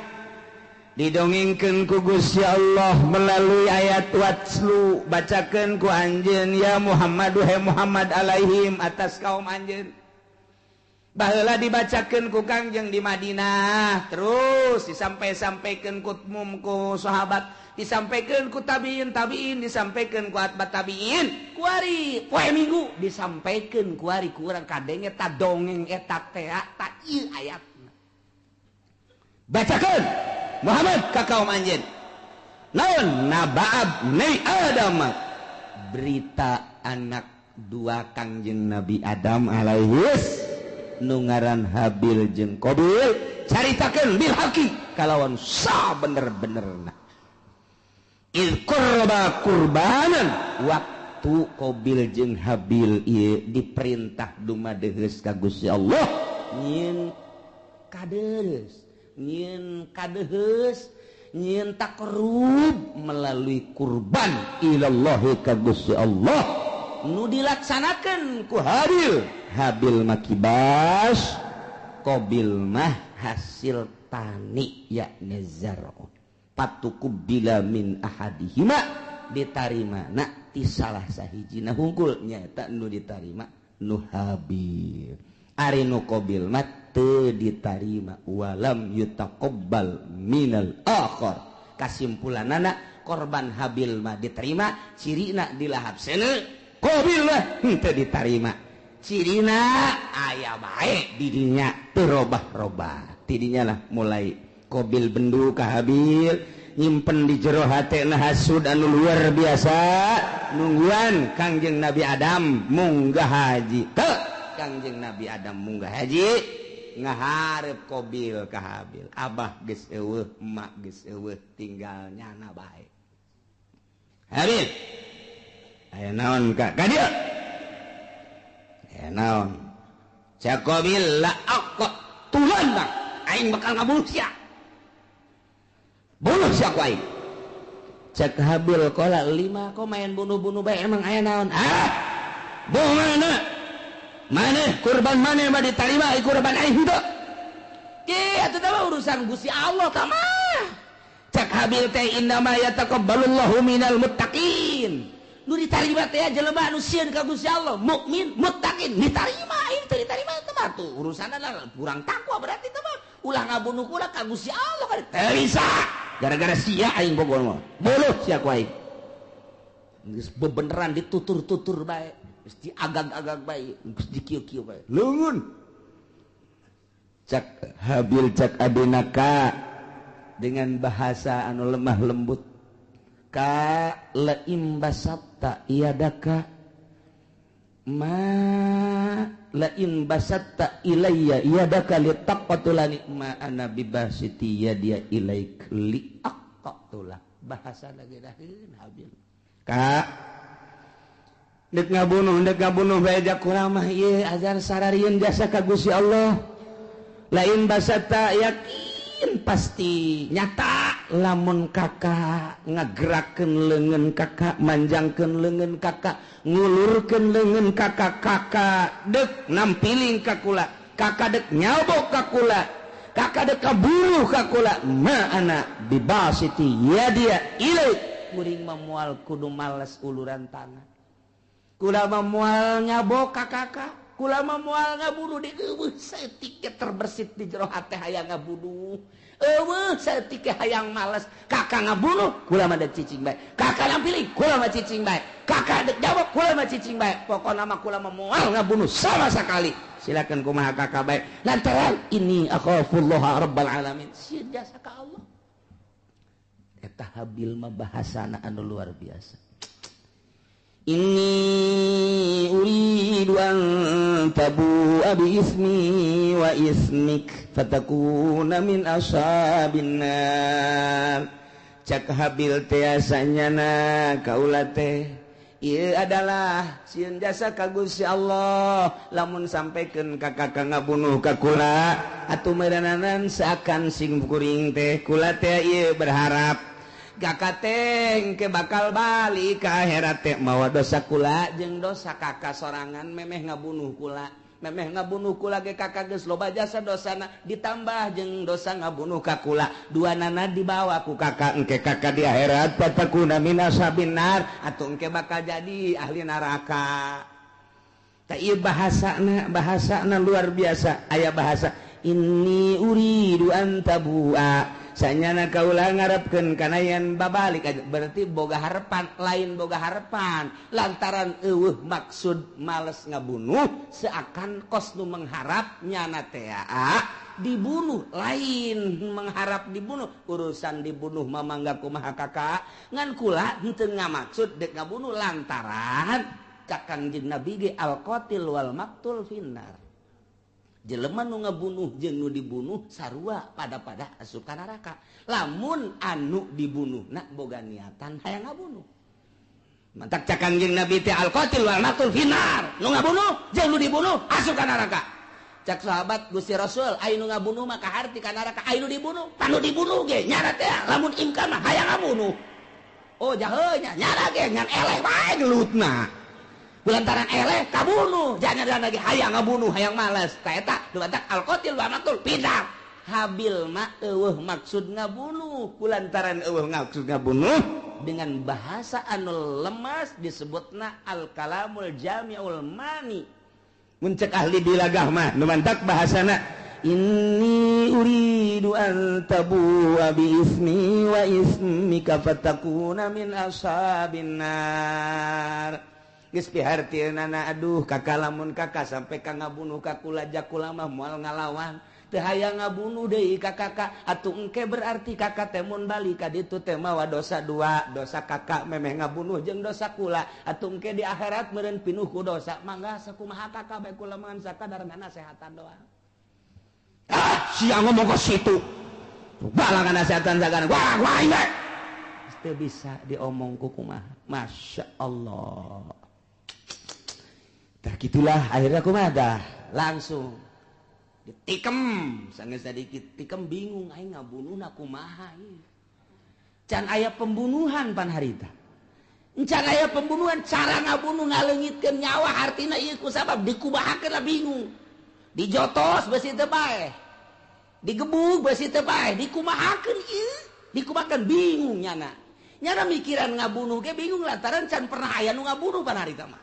didongengkeun ku Gusti Allah melalui ayat watslu bacakeun ku anjeun ya Muhammad he Muhammad alaihim atas kaum anjeun baheula dibacakeun ku Kangjeng di Madinah terus disampai-sampaikeun ku sahabat disampaikeun ku tabiin disampaikeun ku atbat tabiin ku ari poe Minggu disampaikeun ku ari ku urang kadenge ta dongeng eta teh ta ieu ayatna bacakeun Muhammad ka kaum anjeun naon naba'ab ni Adam berita anak dua Kangjeng Nabi Adam alaihis nu ngaran Habil jeung Qabil caritakeun bil haqi kalawan sa bener-benerna il qurba qurbanan waktu Qabil jeung Habil ieu diperintah dumadeheus ka Gusti Allah nyin kadeheus nyin takrub melalui kurban ilallahi ka Gusti Allah nu dilaksanakeun ku Habil makibas Qabil mah hasil tani yakni zar'un patukubila min ahadihima ditarima na ti salah sahijina hungkul nyata nu ditarima nu Habil ari nu Qabil mah teu ditarima walam yutaqabbal minal akhar kasimpulanana korban Habil mah diterima cirina dilahap seuneu Qabil mah teu ditarima cirina aya bae di dinya teu robah-robah ti dinya lah mulai Qabil bendu ka Habil nyimpen di jero hatena hasud anu luar biasa nungguan Kangjeng Nabi Adam munggah haji teu Kangjeng Nabi Adam munggah haji ngaharep Qabil ka Habil abah geus eueuh emak geus eueuh tinggal nyana bae Habil aya naon ka dieu aya naon cak Qabil la aqqa tulan bang aing bakal ngabunuh sia bunuh sia ku aing cak Habil qala 5 kok main bunuh-bunuh bae emang aya naon mana kurban mana mah diterima kurban aing henteu ki atuh teh urusan Gusti Allah tah mah cak Habil teh innama yataqabbalullahu minal muttaqin nu ditarima teh jelema anu sieun ka Gusti Allah mukmin muttaqin ditarima aing teu ditarima teh mah tuh urusanna kurang takwa berarti teh mah ulah ngabunuh kula ka Gusti Allah kan teu bisa gara-gara sia aing bogoh mah boluh sia ku aing geus bebeneran ditutur-tutur bae geus diagag-agag bae geus dikieu-kieu bae leungeun cak Habil cak adenaka dengan bahasa anu lemah lembut ka laim basatta iyadaka ma lain basatta ilayya iyadaka litaqatulani ma ana bibasiti yadiya ilaik li aqatulak bahasa lagi daheun Habil ka dek ngabunuh bae jak kurang mah ieu azar sararieun jasa ka Gusti Allah lain basata yakin pasti nyata lamun kakak ngagerakeun leungeun kakak manjangkeun leungeun kakak ngulurkeun leungeun kakak dek nampiling ka kula kakak dek nyabok ka kula kakak dek kabunuh ka kula ma ana bibasiti yadia ilaik kuring memual kudu males uluran tangan kula memual nyabok ka kakak kula memual ngabunuh di eueuh saeutik terbersit di jero hate hayang ngabunuh eueuh saeutik hayang males kakak ngabunuh kula mah dek cicing bae kakak nampilih kula mah cicing bae kakak dek jawab kula mah cicing bae pokona mah kula memual ngabunuh sama sekali silakan kumaha kakak bae lantaran ini akhafullah rabbal alamin sieun jasa ka Allah eta Habil mah bahasana anu luar biasa inni uridu an tabu'a bi ismi wa ismik fatakuna min ashabin nar cak Habil teh asanyana kaula teh ieu adalah sieun jasa ka Gusti Allah lamun sampekeun ka kakak ngabunuh ka kula atuh meureunanan seakan sing kuring teh kula teh ieu berharap kakak teh ke bakal balik ke akhirat teh mawa dosa kula jeung dosa kakak sorangan memeh ngabunuh kula ge kakak geus loba jasa dosana ditambah jeung dosa ngabunuh ka kula duanana dibawa ku kakak engke kakak di akhirat fatakuna min ashabin nar atuh engke bakal jadi ahli neraka tah ieu bahasana luar biasa aya bahasa inni uridu an tabu'a sanyana kaula ngarepkeun kana yen babalik berarti boga harepan lain boga harepan lantaran eueuh maksud males ngabunuh seakan kos nu mengharap nyana teh dibunuh lain mengharap dibunuh urusan dibunuh mamangga kumaha kakak ngan kula henteu ngamaksud dek ngabunuh lantaran cak Kangjeng Nabi ge al-qatil wal maqtul finnar jelema nu ngabunuh jeung nu dibunuh sarua pada asup ka neraka lamun anu dibunuhna boga niatan hayang ngabunuh mantak cak Kangjeng Nabi teh al-qatil wal maqtul finnar nu ngabunuh jeung nu dibunuh asup ka neraka cak sahabat Gusti Rasul aya nu ngabunuh mah kaharti ka neraka aya nu dibunuh panu dibunuh ge nyana teh lamun imkan mah hayang ngabunuh oh jaheuh nya nyana ge ngan eleh bae gelutna lantaran eleh kabunuh jangan lagi hayang ngabunuh hayang males eta lantaran al-qatil wa maqtul pindah Habil mah eueuh maksud ngabunuh kulantaran eueuh maksud ngabunuh dengan bahasa anu lemas disebutna al-kalamul jami'ul mani mun cek ahli dilagah mah nu mantak bahasana inni uridu an tabu'a bi ismi wa ismika fatakuna min ashabin nar geus pihartieunana aduh kakak lamun kakak sampai ka ngabunuh ka kula jakula mah moal ngalawan teu hayang ngabunuh deui ka kakak atuh engke berarti kakak teh mun bali ka ditu teh mawa dosa dua dosa kakak memeh ngabunuh jeung dosa kula atuh engke di akhirat meureun pinuh ku dosa mangga sakumaha kakak bae kula mangan sakadarna nasehatan doang sia ngomong ke situ balangan nasehatan sakadarna wah ini teu bisa diomong ku kumaha masya Allah. Tah gitulah akhirnya kumaha dah langsung ditikem sanggeus sadikit tikem bingung aing ngabunuhna kumaha ieu can aya pembunuhan pan harita can aya pembunuhan cara ngabunuh ngaleungitkeun nyawa artina ieu ku sabab dikumahakeun bingung dijotos beusi teu bae digebug beusi teu bae dikumahakeun ieu dikumahakeun bingung nyana mikiran ngabunuh ge bingung lantaran can pernah aya nu ngabunuh pan harita mah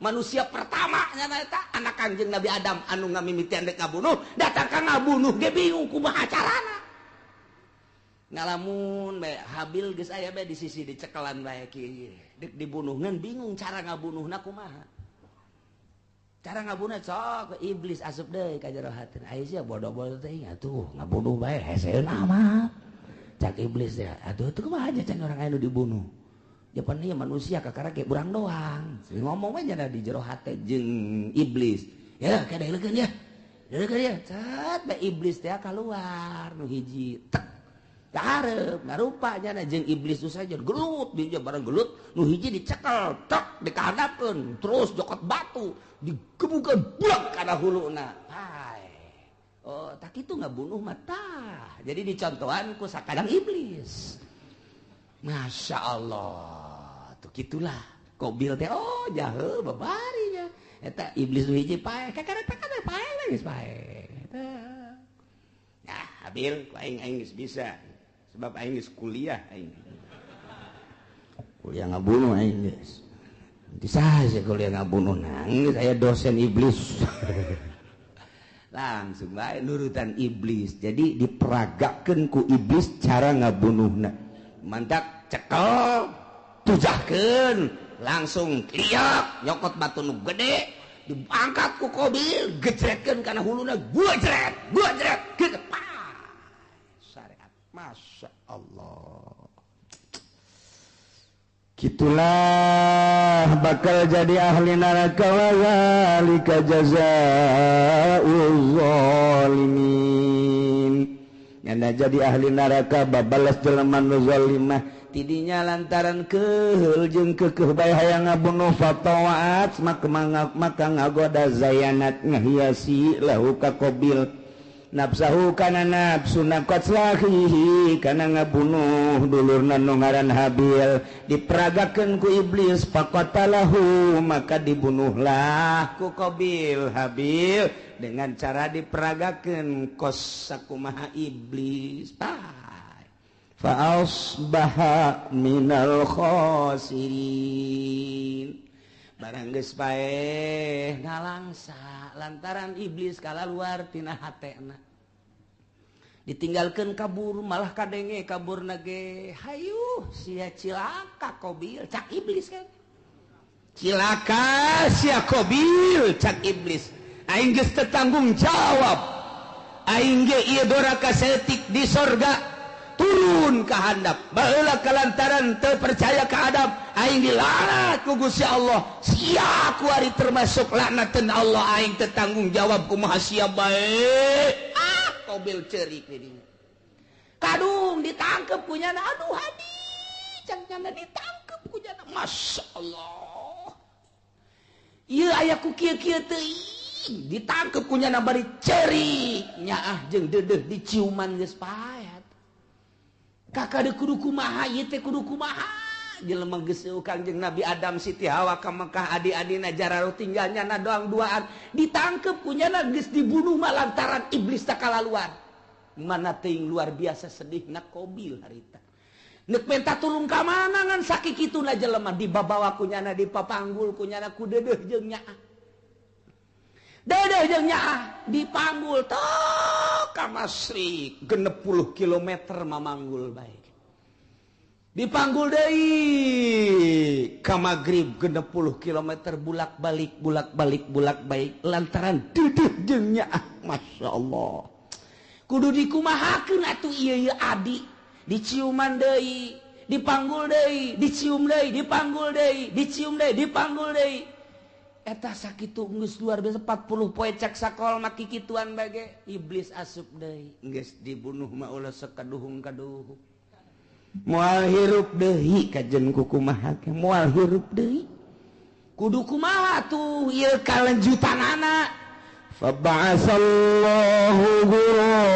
manusia pertama nyana eta anak Kangjeng Nabi Adam anu ngamimitian dek ngabunuh datang ka ngabunuh ge bingung kumaha carana ngalamun bae Habil geus aya bae di sisi dicekelan bae kieu dek dibunuhkeun bingung cara ngabunuhna kumaha cara ngabunuhna sok iblis asup deui ka jero hateun aya sia bodoh-bodoh teh atuh ngabunuh bae heseuna mah cak iblis ya aduh itu kumaha aja can orang anu dibunuh Japan ieu manusia kakara ge urang doang ngomong aja di jero hate jeung iblis ya kadeulekeun ya deulekeun ya cat bae iblis teh keluar nu hiji tek dareup ngarupa nya jeung iblis tu saja gelut di bareng gelut nu hiji dicekel tek dikahadapkeun terus jokot batu digebukeun blek kana huluna oh tak itu ngabunuh mata jadi dicontohan ku sakadang iblis masya Allah tuh gitulah Qabil teh oh jaheuh babarinya eta iblis nu hiji pae kakara pae geus pae nah Habil ku aing geus bisa sebab aing geus kuliah kuliah ngabunuh aing geus di saha kuliah ngabunuh nangis aya dosen iblis langsung bae nurutan iblis jadi diperagakeun ku iblis cara ngabunuhna mantak cekel tujahkeun langsung liak nyokot batu nu gede diangkat ku Qabil gejretkeun kana huluna gujret kieu syariat masya Allah gitulah bakal jadi ahli neraka wa zalika jazaa'ul zalimin nyana jadi ahli neraka babalas jelema nu zalimah tidinya lantaran keheul jeung keukeuh bae hayang ngabunuh fatawaat maka ngagoda zayanat ngahiasi lahu ka Qabil nafsahu kana nafsu naqatslahihi kana ngabunuh dulurna nu ngaran Habil diperagakeun ku iblis faqatalahu maka dibunuhlah ku Qabil Habil dengan cara diperagakeun kos sakumaha iblis fa asbaha minal khasirin barang geus bae ngalangsa lantaran iblis kalaluar tina hatena ditinggalkeun kabur malah kadenge kaburna ge hayu sia cilaka Qabil cak iblis kan cilaka sia Qabil cak iblis aing geus teu tanggung jawab aing ge ieu doraka setik di sorga turun ke handap baheula kalantaran teu percaya ka adab aing dilaknat ku Gusti Allah sia ku ari termasuk laknateun Allah aing teu tanggung jawab kumaha sia bae kobil ceurik di dinya kadung ditangkep ku nyana aduh hadi can nyana ditangkep ku nyana masyaallah ieu aya ku kieu-kieu teuing ditangkep ku nyana bari ceurik nyaah jeung deudeuh diciuman geus pae kakak de kudu kumaha ieu teh kudu kumaha jelema geus Kangjeng Nabi Adam Siti Hawa ka Mekah adi-adina jararo tinggalnya na doang duaan ditangkep kunyana geus dibunuh mah lantaran iblis tak kalaluan mana teuing luar biasa sedihna Qabil harita neuk menta tulung ka mana ngan sakikituna jelema dibabawa kunyana dipapanggul kunyana ku deudeuh jeung nyaah deudeuh jeung nyaah dipanggul tok ka Masrik 60 kilometer mamanggul bae dipanggul deui ka Magrib 60 kilometer bulak-balik lantaran deudeuh jeung nyaah masyaallah kudu dikumahakeun atuh ieu adi diciuman deui dipanggul deui dicium deui dipanggul deui dicium deui dipanggul deui eta sakitu geus luar biasa 40 poe cak sakol maki kituan bage iblis asup deui geus dibunuh mah ulah sakaduhung-kaduhung moal hirup deui kajen ku kumaha moal hirup deui kudu kumaha tuh ieu kalanjutanana fa ba'asallahu ghurab